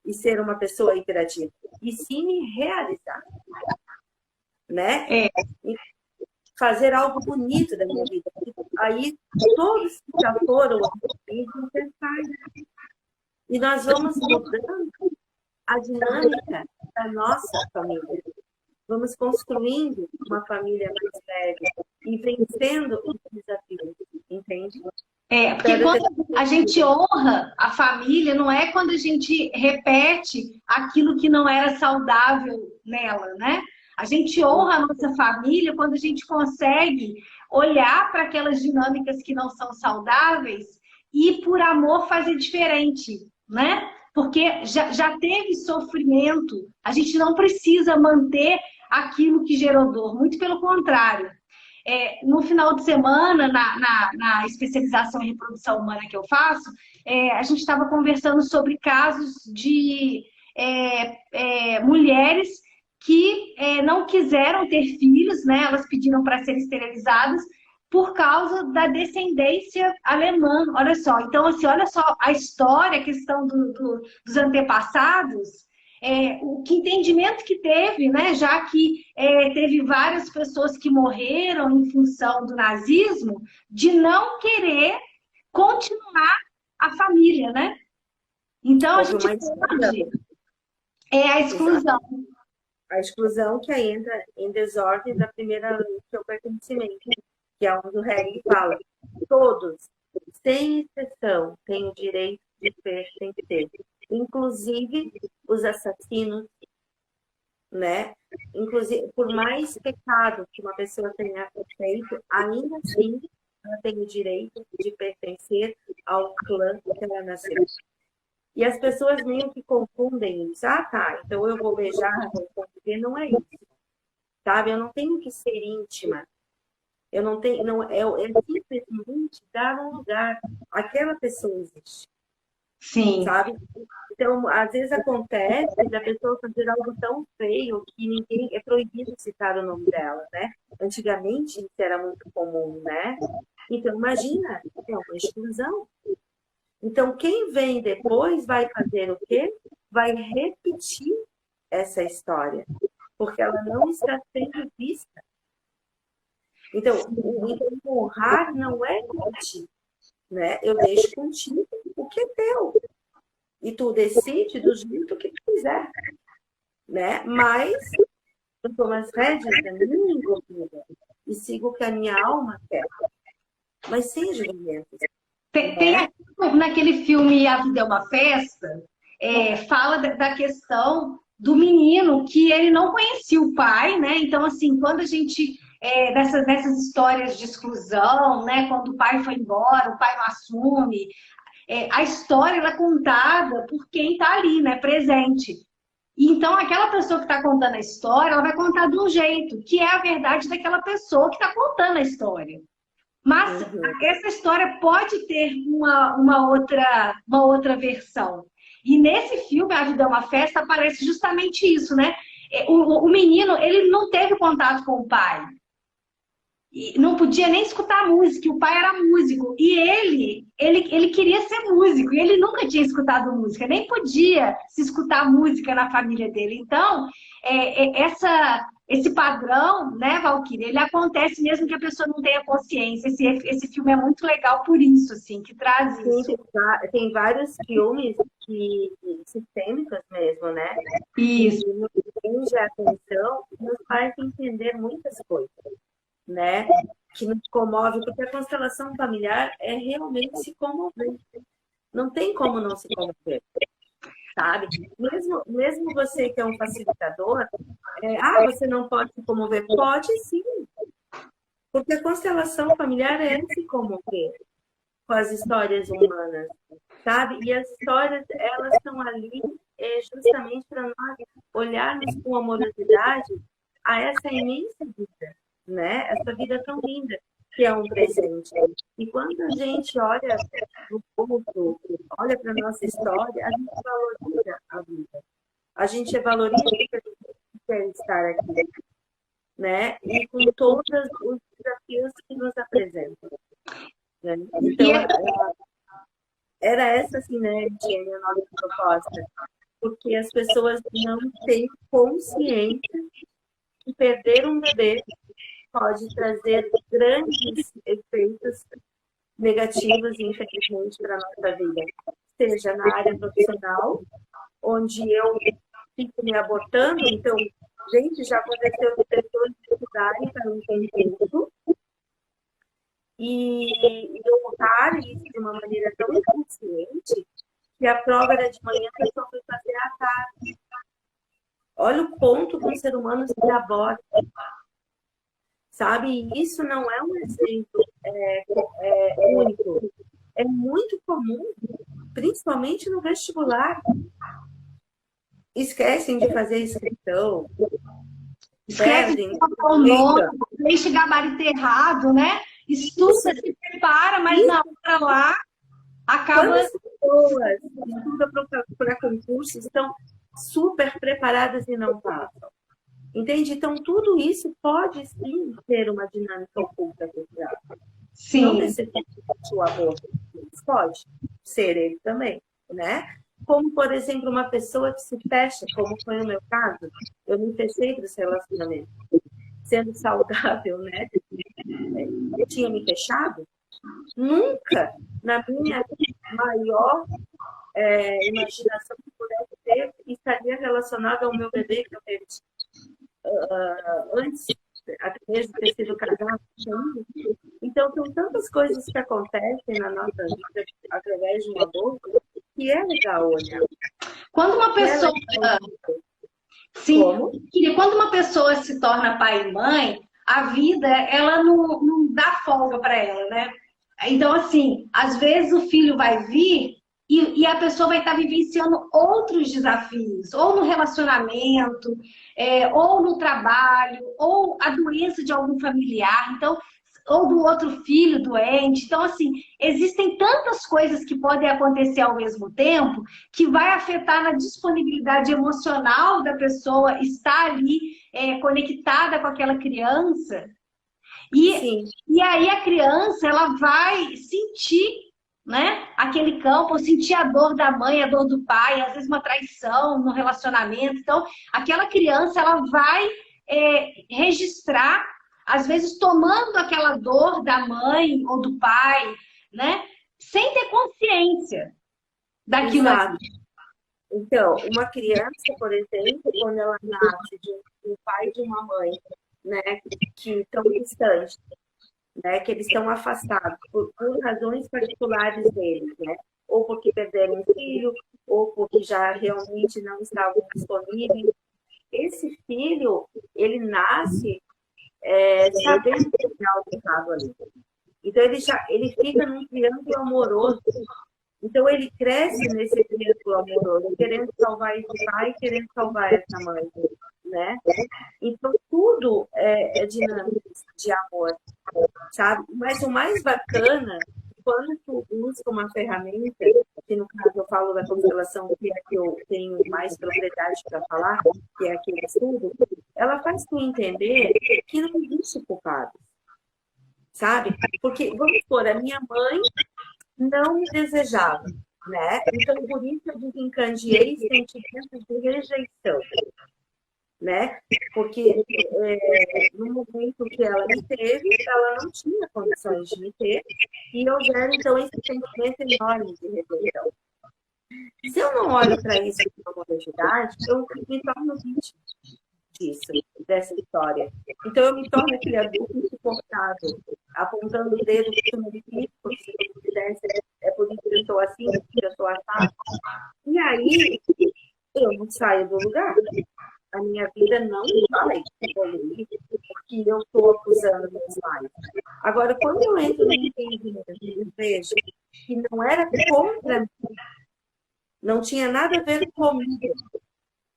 e ser uma pessoa hiperativa, e sim me realizar, né? E fazer algo bonito da minha vida. Aí todos que já foram vão pensar. E nós vamos mudando a dinâmica da nossa família. Vamos construindo uma família mais leve e vencendo os desafios, entende? Porque quando a gente honra a família, não é quando a gente repete aquilo que não era saudável nela, né? A gente honra a nossa família quando a gente consegue olhar para aquelas dinâmicas que não são saudáveis e, por amor, fazer diferente, né? Porque já teve sofrimento, a gente não precisa manter aquilo que gerou dor, muito pelo contrário. No final de semana, na especialização em reprodução humana que eu faço, a gente estava conversando sobre casos de mulheres que não quiseram ter filhos, né? Elas pediram para serem esterilizadas por causa da descendência alemã. Olha só, então, assim, olha só a história, a questão dos antepassados. O que entendimento que teve, né? Já que teve várias pessoas que morreram em função do nazismo, de não querer continuar a família, né? Então, a gente pode... a exclusão. A exclusão que aí entra em desordem da primeira lei, que é o pertencimento, que é onde o Hegel fala: todos, sem exceção, têm o direito de pertencer, inclusive os assassinos, né? Inclusive, por mais pecado que uma pessoa tenha feito, ainda assim ela tem o direito de pertencer ao clã que ela nasceu. E as pessoas meio que confundem isso. Ah, tá, então eu vou beijar, vou conviver. Não é isso, sabe? Eu não tenho que ser íntima. Eu não tenho, não, é simplesmente dar um lugar. Aquela pessoa existe. Sim. Sabe? Então, às vezes acontece da pessoa fazer algo tão feio que ninguém é proibido citar o nome dela, né? Antigamente isso era muito comum, né? Então, imagina, é uma exclusão. Então, quem vem depois vai fazer o quê? Vai repetir essa história, porque ela não está sendo vista. Então, honrar não é contigo, né? Eu deixo contigo o que é teu. E tu decide do jeito que tu quiser, né? Mas eu tomo as rédeas da minha vida e sigo o que a minha alma quer. Mas sem julgamentos. Tem naquele filme A Vida é uma Festa, fala da questão do menino que ele não conhecia o pai, né? Então, assim, quando a gente... dessas histórias de exclusão, né? Quando o pai foi embora, o pai não assume... a história ela é contada por quem está ali, né, presente. E então, aquela pessoa que está contando a história, ela vai contar de um jeito, que é a verdade daquela pessoa que está contando a história. Mas essa história pode ter uma outra versão. E nesse filme, A Vida é uma Festa, aparece justamente isso, né? O menino, ele não teve contato com o pai. Não podia nem escutar música, o pai era músico. E ele queria ser músico, e ele nunca tinha escutado música, nem podia se escutar música na família dele. Então, esse padrão, né, Valquíria, ele acontece mesmo que a pessoa não tenha consciência. Esse filme é muito legal por isso, assim, que traz isso. Tem vários filmes sistêmicos mesmo, né? Isso. Que nos prende a atenção e nos faz entender muitas coisas, né? Que nos comove, porque a constelação familiar é realmente se comover. Não tem como não se comover, sabe? Mesmo você que é um facilitador, você não pode se comover. Pode sim, porque a constelação familiar é se comover com as histórias humanas, sabe? E as histórias, elas estão ali justamente para nós olharmos com amorosidade a essa imensa vida, né? Essa vida tão linda que é um presente. E quando a gente olha para o outro, olha para a nossa história, a gente valoriza a vida. A gente valoriza que a gente quer estar aqui, né? E com todos os desafios que nos apresentam. Né? Então, era essa, assim, né, Jenny, a nossa proposta. Porque as pessoas não têm consciência que perder um bebê pode trazer grandes efeitos negativos, infelizmente, para a nossa vida. Seja na área profissional, onde eu fico me abortando. Então, gente, já aconteceu de pessoas estudarem para um concurso e ocorrer isso de uma maneira tão inconsciente que a prova era de manhã, a pessoa foi fazer à tarde. Olha o ponto que o ser humano se aborda. Sabe? E isso não é um exemplo único. É muito comum, principalmente no vestibular. Esquecem de fazer inscrição. Esquece de colocar o nome, preenche gabarito errado, né? Estuda, se prepara, mas na hora lá acaba... Quantas pessoas estudam para concursos estão super preparadas e não passam? Entende? Então, tudo isso pode sim ser uma dinâmica oculta cultural. Sim. Não necessariamente o amor. Pode ser ele também, né? Como, por exemplo, uma pessoa que se fecha, como foi o meu caso, eu me fechei para os relacionamentos. Sendo saudável, né? Eu tinha me fechado. Nunca, na minha maior imaginação que pudesse ter, estaria relacionado ao meu bebê que eu perdi. Antes, até mesmo ter sido casado. Então, são tantas coisas que acontecem na nossa vida através de um aborto que é legal olhar. Quando uma pessoa... Sim, quando uma pessoa se torna pai e mãe, a vida, ela não dá folga para ela, né? Então, assim, às vezes o filho vai vir e a pessoa vai estar vivenciando outros desafios, ou no relacionamento, ou no trabalho, ou a doença de algum familiar, então, ou do outro filho doente. Então, assim, existem tantas coisas que podem acontecer ao mesmo tempo que vai afetar na disponibilidade emocional da pessoa estar ali conectada com aquela criança. E aí a criança, ela vai sentir, né, aquele campo, sentir a dor da mãe, a dor do pai, às vezes uma traição no relacionamento. Então, aquela criança, ela vai registrar, às vezes tomando aquela dor da mãe ou do pai, né, sem ter consciência daquilo. Exato. Então, uma criança, por exemplo, quando ela nasce de um pai e de uma mãe, né, que estão distantes, né, que eles estão afastados por razões particulares deles, né, ou porque perderam um filho, ou porque já realmente não estavam disponíveis. Esse filho, ele nasce sabendo que tem algo errado ali. Então, ele fica num triângulo amoroso. Então, ele cresce nesse triângulo amoroso, querendo salvar esse pai, querendo salvar essa mãe, né? Então, tudo é dinâmico de amor, sabe? Mas o mais bacana, quando tu usa uma ferramenta, que no caso eu falo da constelação, que é que eu tenho mais propriedade para falar, que é aquele estudo, ela faz tu entender que não existe culpado, sabe? Porque, vamos supor, a minha mãe não me desejava, né? Então, por isso eu desencadeei sentimentos de rejeição, né? Porque no momento que ela me teve, ela não tinha condições de me ter, e eu gero, então, esse sentimento enorme de rejeição. Se eu não olho para isso com honestidade, eu me torno vítima disso, dessa história. Então, eu me torno aquele adulto insuportável, apontando o dedo para o meu filho, porque se eu quisesse, é por isso que eu sou assim, porque eu sou assado. E aí, eu não saio do lugar. A minha vida não vai evoluir porque eu estou acusando meus pais. Agora, quando eu entro no entendimento, eu vejo que não era contra mim, não tinha nada a ver comigo,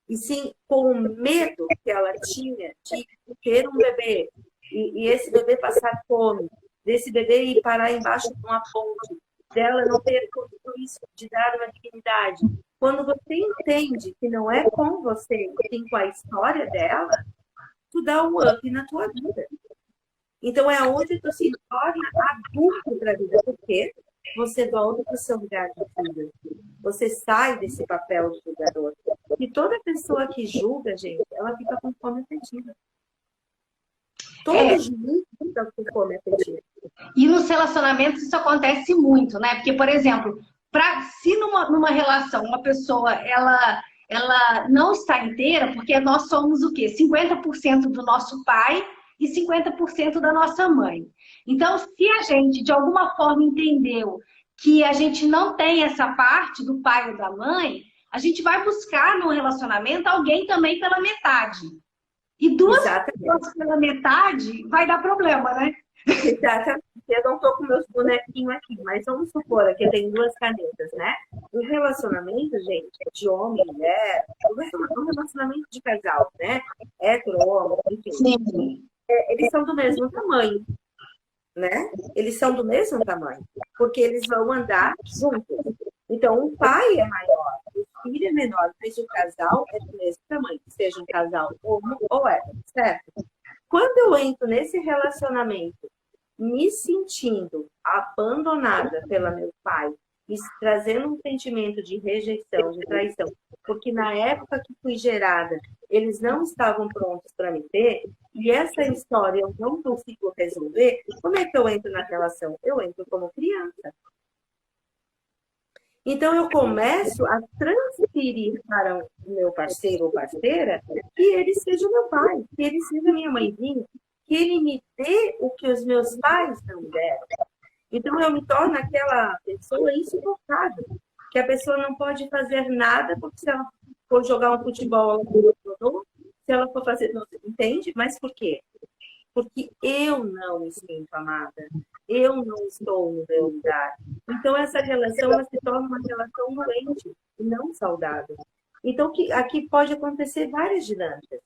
e sim com o medo que ela tinha de ter um bebê, e esse bebê passar fome, desse bebê ir parar embaixo de uma ponte, dela não ter tudo isso, de dar uma dignidade. Quando você entende que não é com você, e sim com a história dela, tu dá um up na tua vida. Então é onde tu se torna adulto para a vida, porque você volta para o seu lugar de filho. Você sai desse papel de julgador. E toda pessoa que julga, gente, ela fica com fome afetiva. Todos ficam com fome afetiva. E nos relacionamentos isso acontece muito, né? Porque, por exemplo, se numa relação uma pessoa ela não está inteira, porque nós somos o quê? 50% do nosso pai e 50% da nossa mãe. Então, se a gente, de alguma forma, entendeu que a gente não tem essa parte do pai ou da mãe, a gente vai buscar no relacionamento alguém também pela metade. E duas Exatamente. pessoas pela metade vai dar problema, né? Exatamente. Eu não estou com meus bonequinhos aqui, mas vamos supor que eu tenho duas canetas, né? Um relacionamento, gente, de homem e mulher, um relacionamento de casal, né? Hétero, homem, enfim. Sim. Eles são do mesmo tamanho, né? Eles são do mesmo tamanho, porque eles vão andar juntos. Então, o pai é maior, o filho é menor, mas o casal é do mesmo tamanho, seja um casal homo ou hétero, certo? Quando eu entro nesse relacionamento me sentindo abandonada pelo meu pai, me trazendo um sentimento de rejeição, de traição, porque na época que fui gerada, eles não estavam prontos para me ter, e essa história eu não consigo resolver, como é que eu entro na relação? Eu entro como criança. Então, eu começo a transferir para o meu parceiro ou parceira que ele seja meu pai, que ele seja minha mãezinha, que ele me dê o que os meus pais não me deram. Então, eu me torno aquela pessoa insuportável, que a pessoa não pode fazer nada, porque se ela for jogar um futebol, ela não, se ela for fazer... Não, entende? Mas por quê? Porque eu não me sinto amada, eu não estou no meu lugar. Então, essa relação ela se torna uma relação doente e não saudável. Então, aqui pode acontecer várias dinâmicas.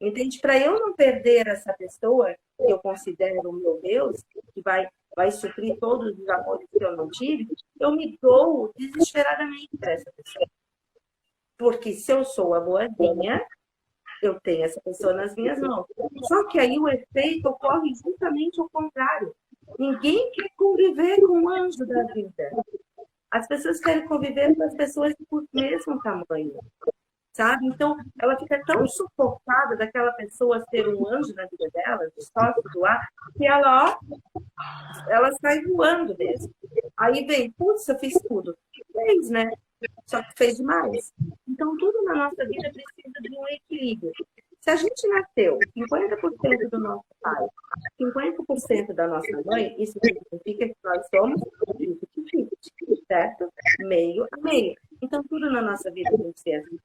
Entende? Para eu não perder essa pessoa, que eu considero o meu Deus, que vai suprir todos os amores que eu não tive, eu me dou desesperadamente para essa pessoa. Porque se eu sou a boazinha, eu tenho essa pessoa nas minhas mãos. Só que aí o efeito ocorre justamente o contrário. Ninguém quer conviver com o anjo da vida. As pessoas querem conviver com as pessoas do mesmo tamanho, sabe? Então, ela fica tão suportada daquela pessoa ser um anjo na vida dela, de sorte do ar, que ela sai voando mesmo. Aí vem, putz, eu fiz tudo. Fez, né? Só que fez demais. Então, tudo na nossa vida precisa de um equilíbrio. Se a gente nasceu 50% do nosso pai, 50% da nossa mãe, isso significa que nós somos 50-50, certo? Meio a meio. Então, tudo na nossa vida tem que ser assim.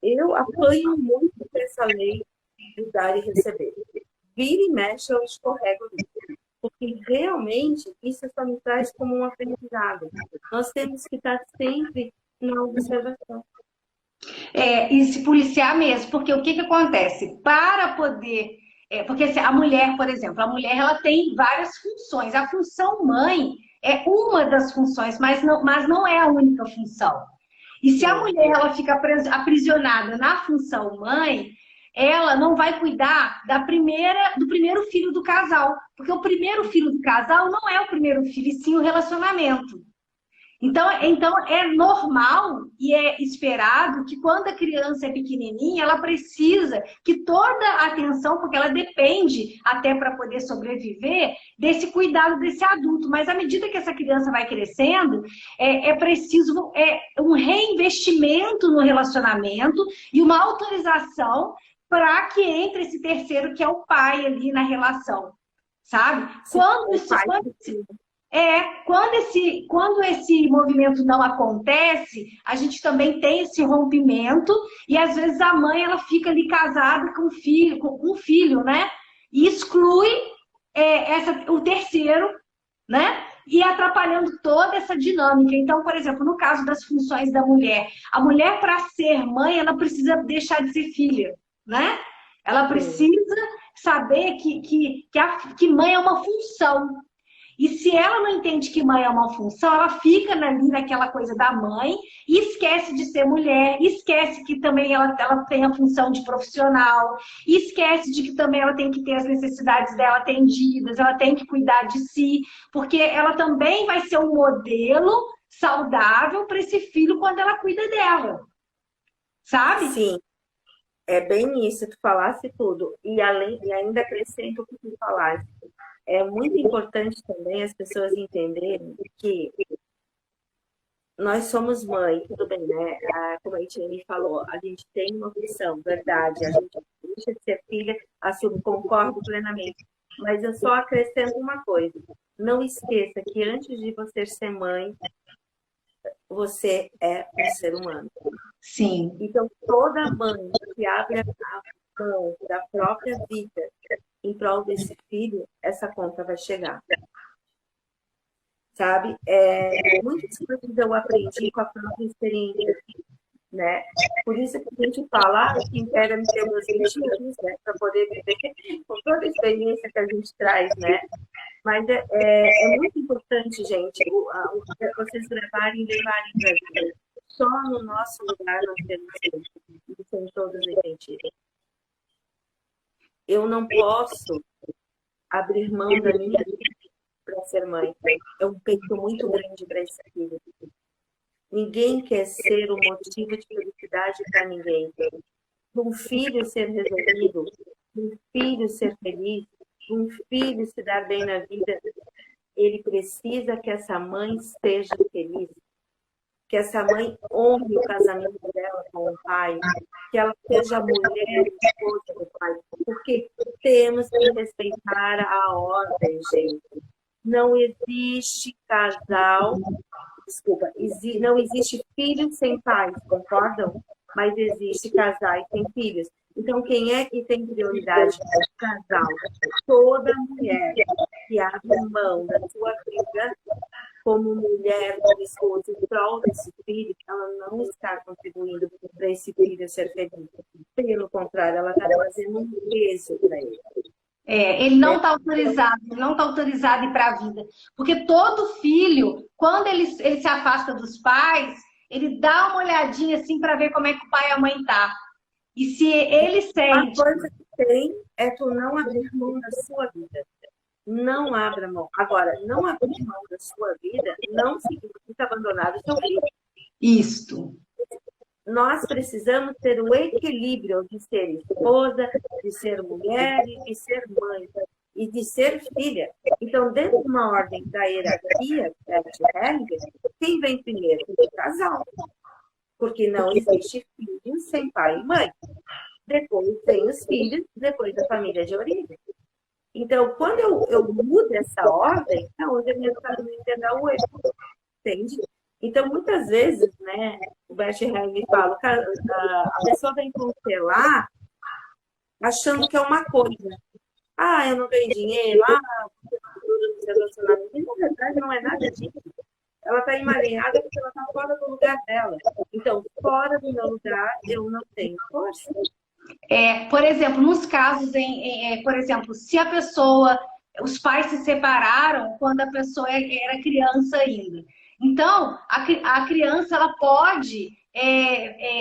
Eu apanho muito com essa lei de dar e receber. Vira e mexe, eu escorrego nisso. Porque realmente isso só me traz como um aprendizado. Nós temos que estar sempre na observação. E se policiar mesmo, porque o que acontece? Para poder... porque a mulher, por exemplo, a mulher ela tem várias funções. A função mãe é uma das funções, mas não é a única função. E se a mulher ela fica aprisionada na função mãe, ela não vai cuidar do primeiro filho do casal. Porque o primeiro filho do casal não é o primeiro filho, e sim o relacionamento. Então é normal e é esperado que quando a criança é pequenininha, ela precisa que toda a atenção, porque ela depende até para poder sobreviver, desse cuidado desse adulto. Mas à medida que essa criança vai crescendo, é preciso um reinvestimento no relacionamento e uma autorização para que entre esse terceiro, que é o pai ali na relação. Sabe? Quando esse movimento não acontece, a gente também tem esse rompimento e às vezes a mãe ela fica ali casada com um filho, né? E exclui o terceiro, né? E atrapalhando toda essa dinâmica. Então, por exemplo, no caso das funções da mulher, a mulher para ser mãe, ela precisa deixar de ser filha, né? Ela precisa saber que mãe é uma função. E se ela não entende que mãe é uma função, ela fica ali naquela coisa da mãe e esquece de ser mulher, esquece que também ela tem a função de profissional, esquece de que também ela tem que ter as necessidades dela atendidas, ela tem que cuidar de si, porque ela também vai ser um modelo saudável para esse filho quando ela cuida dela. Sabe? Sim, é bem isso, tu falasse tudo. E ainda acrescento o que tu falaste. É muito importante também as pessoas entenderem que nós somos mãe, tudo bem, né? Como a Etienne falou, a gente tem uma opção, verdade, a gente deixa de ser filha, assumo, concordo plenamente. Mas eu só acrescento uma coisa, não esqueça que antes de você ser mãe, você é um ser humano. Sim. Então, toda mãe que abre a mão da própria vida em prol desse filho, essa conta vai chegar. Sabe? Muitas coisas eu aprendi com a própria experiência, né? Por isso que a gente fala, que impera me ter meus 20 anos, né? Para poder viver com toda a experiência que a gente traz, né? Mas é muito importante, gente, vocês levarem para a vida. Só no nosso lugar nós temos tempo. Isso em todas as sentidos. Eu não posso abrir mão da minha vida para ser mãe. É um peito muito grande para esse filho. Ninguém quer ser um motivo de felicidade para ninguém. Um filho ser resolvido, um filho ser feliz, um filho se dar bem na vida, ele precisa que essa mãe esteja feliz, que essa mãe honre o casamento dela com o pai, que ela seja mulher e esposa do pai, porque temos que respeitar a ordem, gente. Não existe casal, desculpa, não existe filho sem pais, concordam? Mas existe casais sem filhos. Então, quem é que tem prioridade? O casal. Toda mulher que abre mão da sua vida como mulher, como esposa, em prol desse filho, ela não está contribuindo para esse filho ser feliz. Pelo contrário, ela está trazendo um peso para ele. Ele não está autorizado, ele não está autorizado a ir para a vida. Porque todo filho, quando ele se afasta dos pais, ele dá uma olhadinha assim para ver como é que o pai e a mãe tá. E se ele sente... A coisa que tem é tu não abrir mão da sua vida. Não abra mão. Agora, não abrir mão da sua vida não significa abandonar o seu filho. Isto. Nós precisamos ter o equilíbrio de ser esposa, de ser mulher e de ser mãe e de ser filha. Então, dentro de uma ordem da hierarquia, quem vem primeiro? O casal. Porque não existe filho sem pai e mãe. Depois tem os filhos, depois a família de origem. Então, quando eu mudo essa ordem, é onde a minha família entenda o erro. Entende? Então, muitas vezes, né, o Bert Helling fala, a pessoa vem constelar achando que é uma coisa. Ah, eu não ganho dinheiro, relacionamento. E, na verdade, não é nada disso. Ela está emaranhada porque ela está fora do lugar dela. Então, fora do meu lugar, eu não tenho força. Por exemplo, nos casos, por exemplo, se a pessoa, os pais se separaram quando a pessoa era criança ainda. Então, a criança ela pode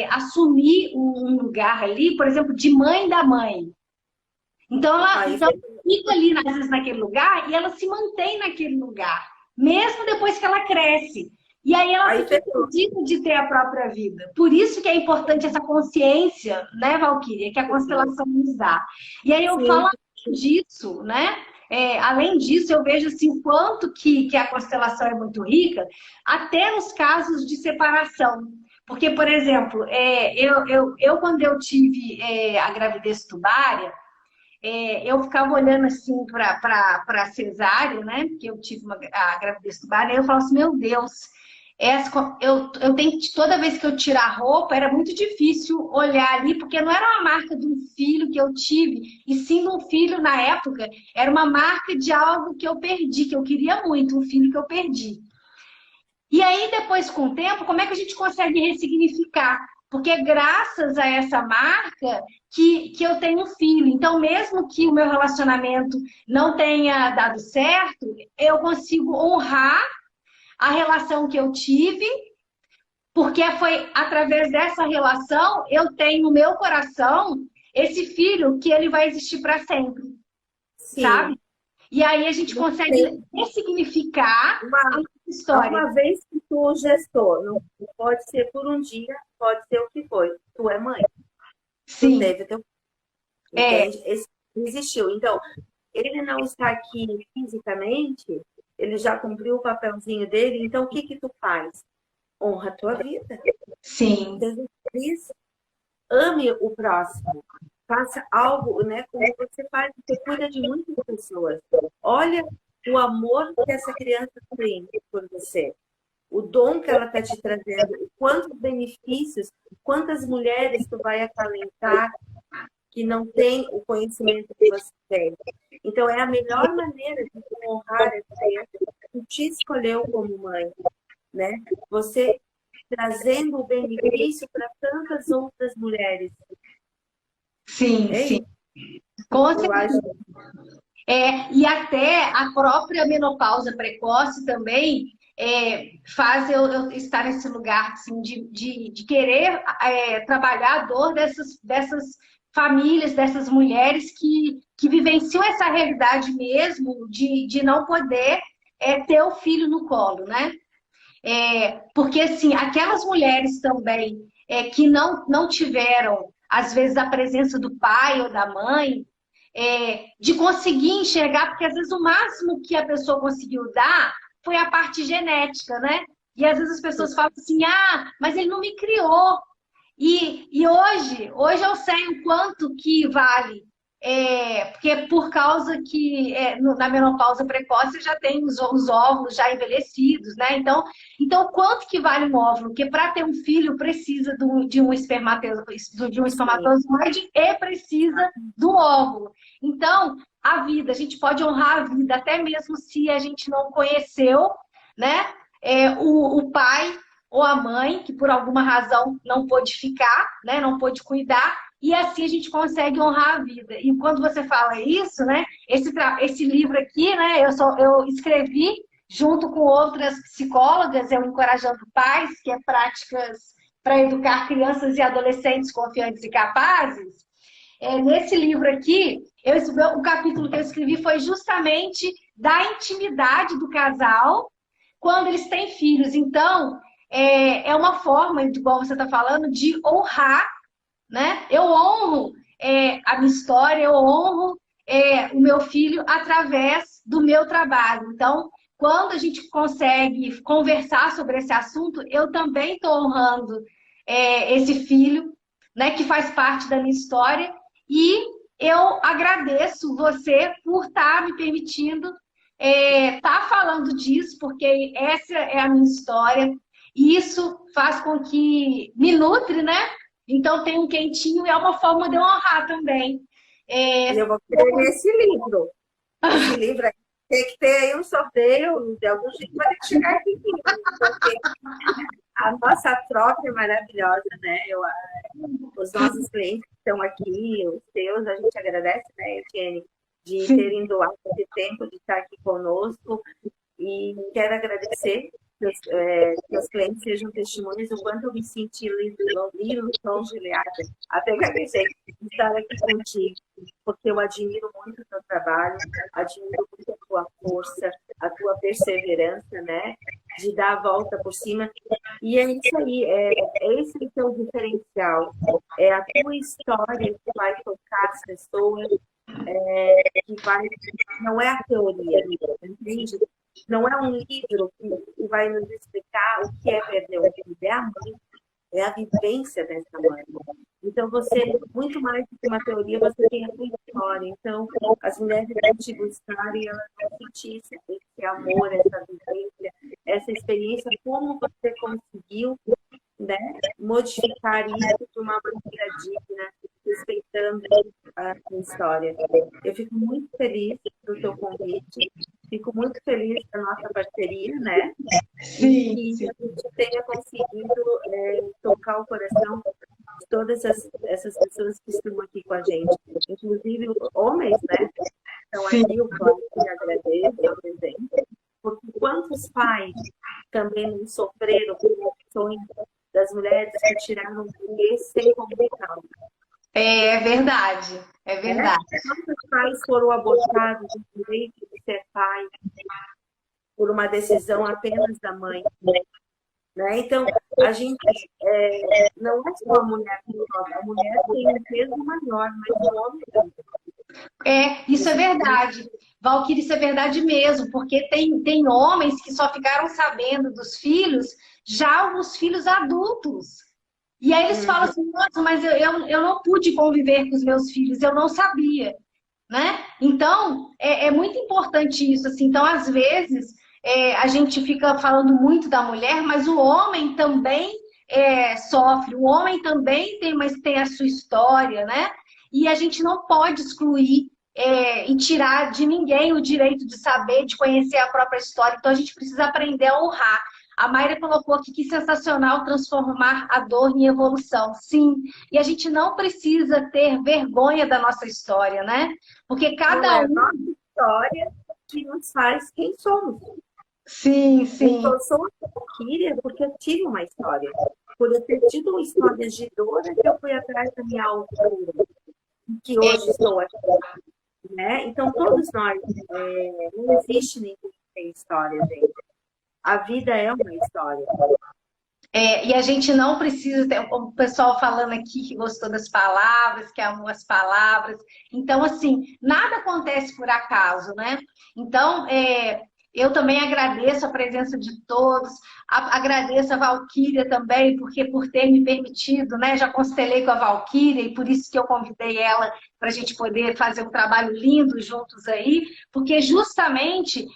assumir um lugar ali, por exemplo, de mãe da mãe. Então, ela fica ali, às vezes, naquele lugar e ela se mantém naquele lugar, mesmo depois que ela cresce. E aí ela fica impedida de ter a própria vida. Por isso que é importante essa consciência, né, Valquíria, que a constelação nos dá. E aí eu falo disso, né? Além disso, eu vejo assim, o quanto que a constelação é muito rica, até nos casos de separação. Porque, por exemplo, eu quando eu tive a gravidez tubária, eu ficava olhando assim para a cesárea, né? Porque eu tive a gravidez tubária, e eu falava assim, meu Deus, eu tenho toda vez que eu tirar a roupa, era muito difícil olhar ali, porque não era uma marca de um filho que eu tive, e sim de um filho na época, era uma marca de algo que eu perdi, que eu queria muito, um filho que eu perdi. E aí, depois, com o tempo, como é que a gente consegue ressignificar? Porque é graças a essa marca que eu tenho filho. Então, mesmo que o meu relacionamento não tenha dado certo, eu consigo honrar a relação que eu tive, porque foi através dessa relação eu tenho no meu coração esse filho que ele vai existir para sempre. Sim. Sabe? E aí a gente consegue ressignificar a história. Uma vez que tu gestou, não pode ser por um dia, pode ser o que foi. Tu é mãe. Sim. Tu teve teu... Entende? Esse existiu. Então, ele não está aqui fisicamente, ele já cumpriu o papelzinho dele, então o que tu faz? honra a tua vida. Sim. Seja feliz, ame o próximo. Faça algo, né, como você faz, você cuida de muitas pessoas. Olha o amor que essa criança tem por você. O dom que ela está te trazendo, quantos benefícios, quantas mulheres tu vai acalentar que não tem o conhecimento que você tem. Então, é a melhor maneira de honrar essa criança que te escolheu como mãe, né? Você trazendo o benefício para tantas outras mulheres. Sim, sim. Com certeza. E até a própria menopausa precoce também faz eu estar nesse lugar assim, de querer trabalhar a dor dessas famílias, dessas mulheres que vivenciam essa realidade mesmo de não poder ter o filho no colo, né? Porque, assim, aquelas mulheres também que não tiveram, às vezes, a presença do pai ou da mãe, de conseguir enxergar, porque às vezes o máximo que a pessoa conseguiu dar foi a parte genética, né? E às vezes as pessoas falam assim, mas ele não me criou. E hoje eu sei o quanto que vale. Porque por causa que na menopausa precoce já tem os óvulos já envelhecidos, né? Então quanto que vale um óvulo? Porque para ter um filho precisa de um espermatozoide e precisa do óvulo. Então, a vida, a gente pode honrar a vida, até mesmo se a gente não conheceu, né? O pai ou a mãe, que por alguma razão não pôde ficar, né? Não pôde cuidar. E assim a gente consegue honrar a vida. E quando você fala isso, né? Esse livro aqui, né? Eu escrevi junto com outras psicólogas, eu encorajando pais, que é práticas para educar crianças e adolescentes confiantes e capazes. Nesse livro aqui, o capítulo que eu escrevi foi justamente da intimidade do casal quando eles têm filhos. Então, é uma forma, igual você está falando, de honrar, né? Eu honro a minha história, eu honro o meu filho através do meu trabalho. Então, quando a gente consegue conversar sobre esse assunto, eu também estou honrando esse filho, né, que faz parte da minha história. E eu agradeço você por estar me permitindo estar falando disso, porque essa é a minha história. E isso faz com que me nutre, né? Então tem um quentinho e é uma forma de eu honrar também. Eu vou querer esse livro. Esse livro aí tem que ter aí um sorteio, de algum jeito vai ter que chegar aqui. Porque a nossa troca é maravilhosa, né? Os nossos clientes que estão aqui, os teus, a gente agradece, né, Etienne, de terem doado esse tempo de estar aqui conosco. E quero agradecer que os clientes sejam testemunhas do quanto eu me senti lisonjeada, até agradecer de estar aqui contigo, porque eu admiro muito o teu trabalho, admiro muito a tua força, a tua perseverança, né, de dar a volta por cima. E é isso aí, esse é o teu diferencial, é a tua história que vai tocar as pessoas, não é a teoria, entende? Não é um livro que vai nos explicar o que é perder o filho, é a mãe, é a vivência dessa mãe. Então, você, muito mais do que uma teoria, você tem a sua história. Então, as mulheres vão te buscar e elas vão sentir esse amor, essa vivência, essa experiência, como você conseguiu, né, modificar isso de uma maneira digna, respeitando a sua história. Eu fico muito feliz do teu convite, fico muito feliz da nossa parceria, né? Sim, e que a gente tenha conseguido tocar o coração de todas essas pessoas que estão aqui com a gente, inclusive homens, né? Então, aqui o Cláudio agradece a presença, porque quantos pais também não sofreram com opções das mulheres que tiraram o bebê sem comunicação. É verdade, é verdade. Quantos pais foram abortados do direito de ser pai por uma decisão apenas da mãe? Né? Então, a gente não é só a mulher que sofre, a mulher tem um peso maior, mas o homem também. Isso é verdade. Valquíria, isso é verdade mesmo, porque tem homens que só ficaram sabendo dos filhos, já os filhos adultos. E aí eles falam assim, nossa, mas eu não pude conviver com os meus filhos, eu não sabia, né? Então, é muito importante isso, assim. Então, às vezes, a gente fica falando muito da mulher, mas o homem também sofre, o homem também tem a sua história, né? E a gente não pode excluir e tirar de ninguém o direito de saber, de conhecer a própria história. Então, a gente precisa aprender a honrar. A Mayra colocou aqui que sensacional transformar a dor em evolução. Sim, e a gente não precisa ter vergonha da nossa história, né? Porque cada a nossa história que nos faz quem somos. Sim, sim. Eu sou Valquíria porque eu tive uma história. Por eu ter tido uma história de dor, eu fui atrás da minha altura, que hoje estou aqui. Né? Então, todos nós, não existe ninguém que tem história, gente. A vida é uma história. E a gente não precisa ter o pessoal falando aqui que gostou das palavras, que amou as palavras. Então, assim, nada acontece por acaso, né? Então, eu também agradeço a presença de todos, agradeço a Valquíria também, porque por ter me permitido, né? Já constelei com a Valquíria e por isso que eu convidei ela para a gente poder fazer um trabalho lindo juntos aí, porque justamente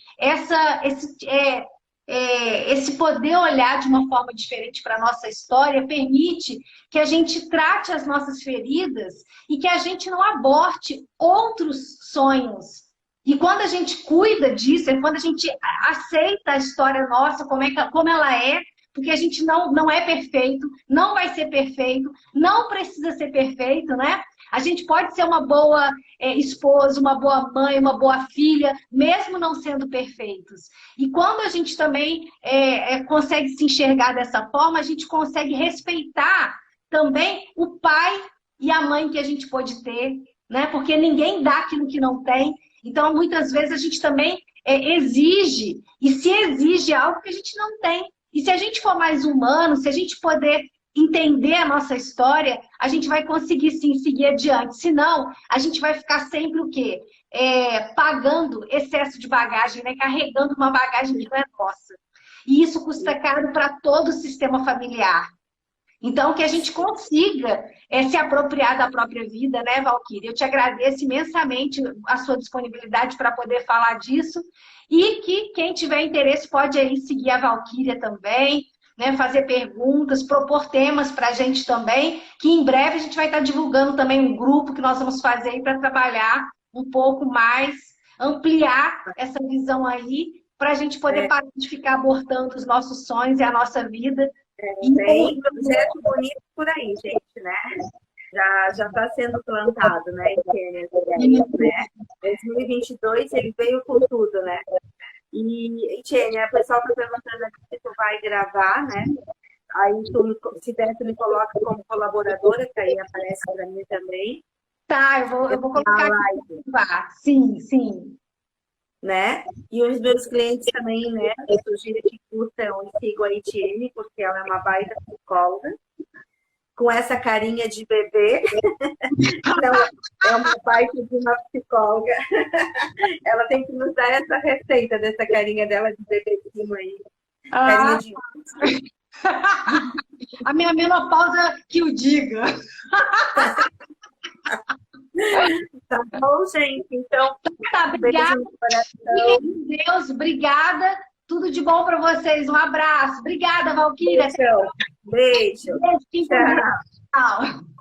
esse poder olhar de uma forma diferente para a nossa história permite que a gente trate as nossas feridas e que a gente não aborte outros sonhos. E quando a gente cuida disso, é quando a gente aceita a história nossa, como ela é, porque a gente não é perfeito, não vai ser perfeito, não precisa ser perfeito, né? A gente pode ser uma boa esposa, uma boa mãe, uma boa filha, mesmo não sendo perfeitos. E quando a gente também consegue se enxergar dessa forma, a gente consegue respeitar também o pai e a mãe que a gente pode ter, né? Porque ninguém dá aquilo que não tem. Então, muitas vezes, a gente também exige, e se exige algo que a gente não tem. E se a gente for mais humano, se a gente poder entender a nossa história, a gente vai conseguir sim seguir adiante. Senão, a gente vai ficar sempre o quê? Pagando excesso de bagagem, né? Carregando uma bagagem que não é nossa. E isso custa caro para todo o sistema familiar. Então, que a gente consiga se apropriar da própria vida, né, Valquíria? Eu te agradeço imensamente a sua disponibilidade para poder falar disso. E que quem tiver interesse pode aí seguir a Valquíria também, né, fazer perguntas, propor temas para a gente também, que em breve a gente vai estar divulgando também um grupo que nós vamos fazer aí para trabalhar um pouco mais, ampliar essa visão aí, para a gente poder parar de ficar abortando os nossos sonhos e a nossa vida. Tem projeto bonito por aí, gente, né? Já está sendo plantado, né? Né? 2022 ele veio com tudo, né? E Tênia, o pessoal está perguntando aqui se tu vai gravar, né? Aí se der, tu me coloca como colaboradora, que aí aparece para mim também. Tá, eu vou colocar aqui. Sim, sim. Né? E os meus clientes também, né? Eu sugiro que curtam e sigam a Etienne, porque ela é uma baita psicóloga, com essa carinha de bebê. Então, é uma baita de uma psicóloga. Ela tem que nos dar essa receita dessa carinha dela de bebezinho aí. Carinha de... A minha menopausa que o diga. Tá bom, gente? Então, tá, obrigada. Deus, obrigada. Tudo de bom para vocês. Um abraço. Obrigada, Valquíria. Beijo. Beijo. Tchau.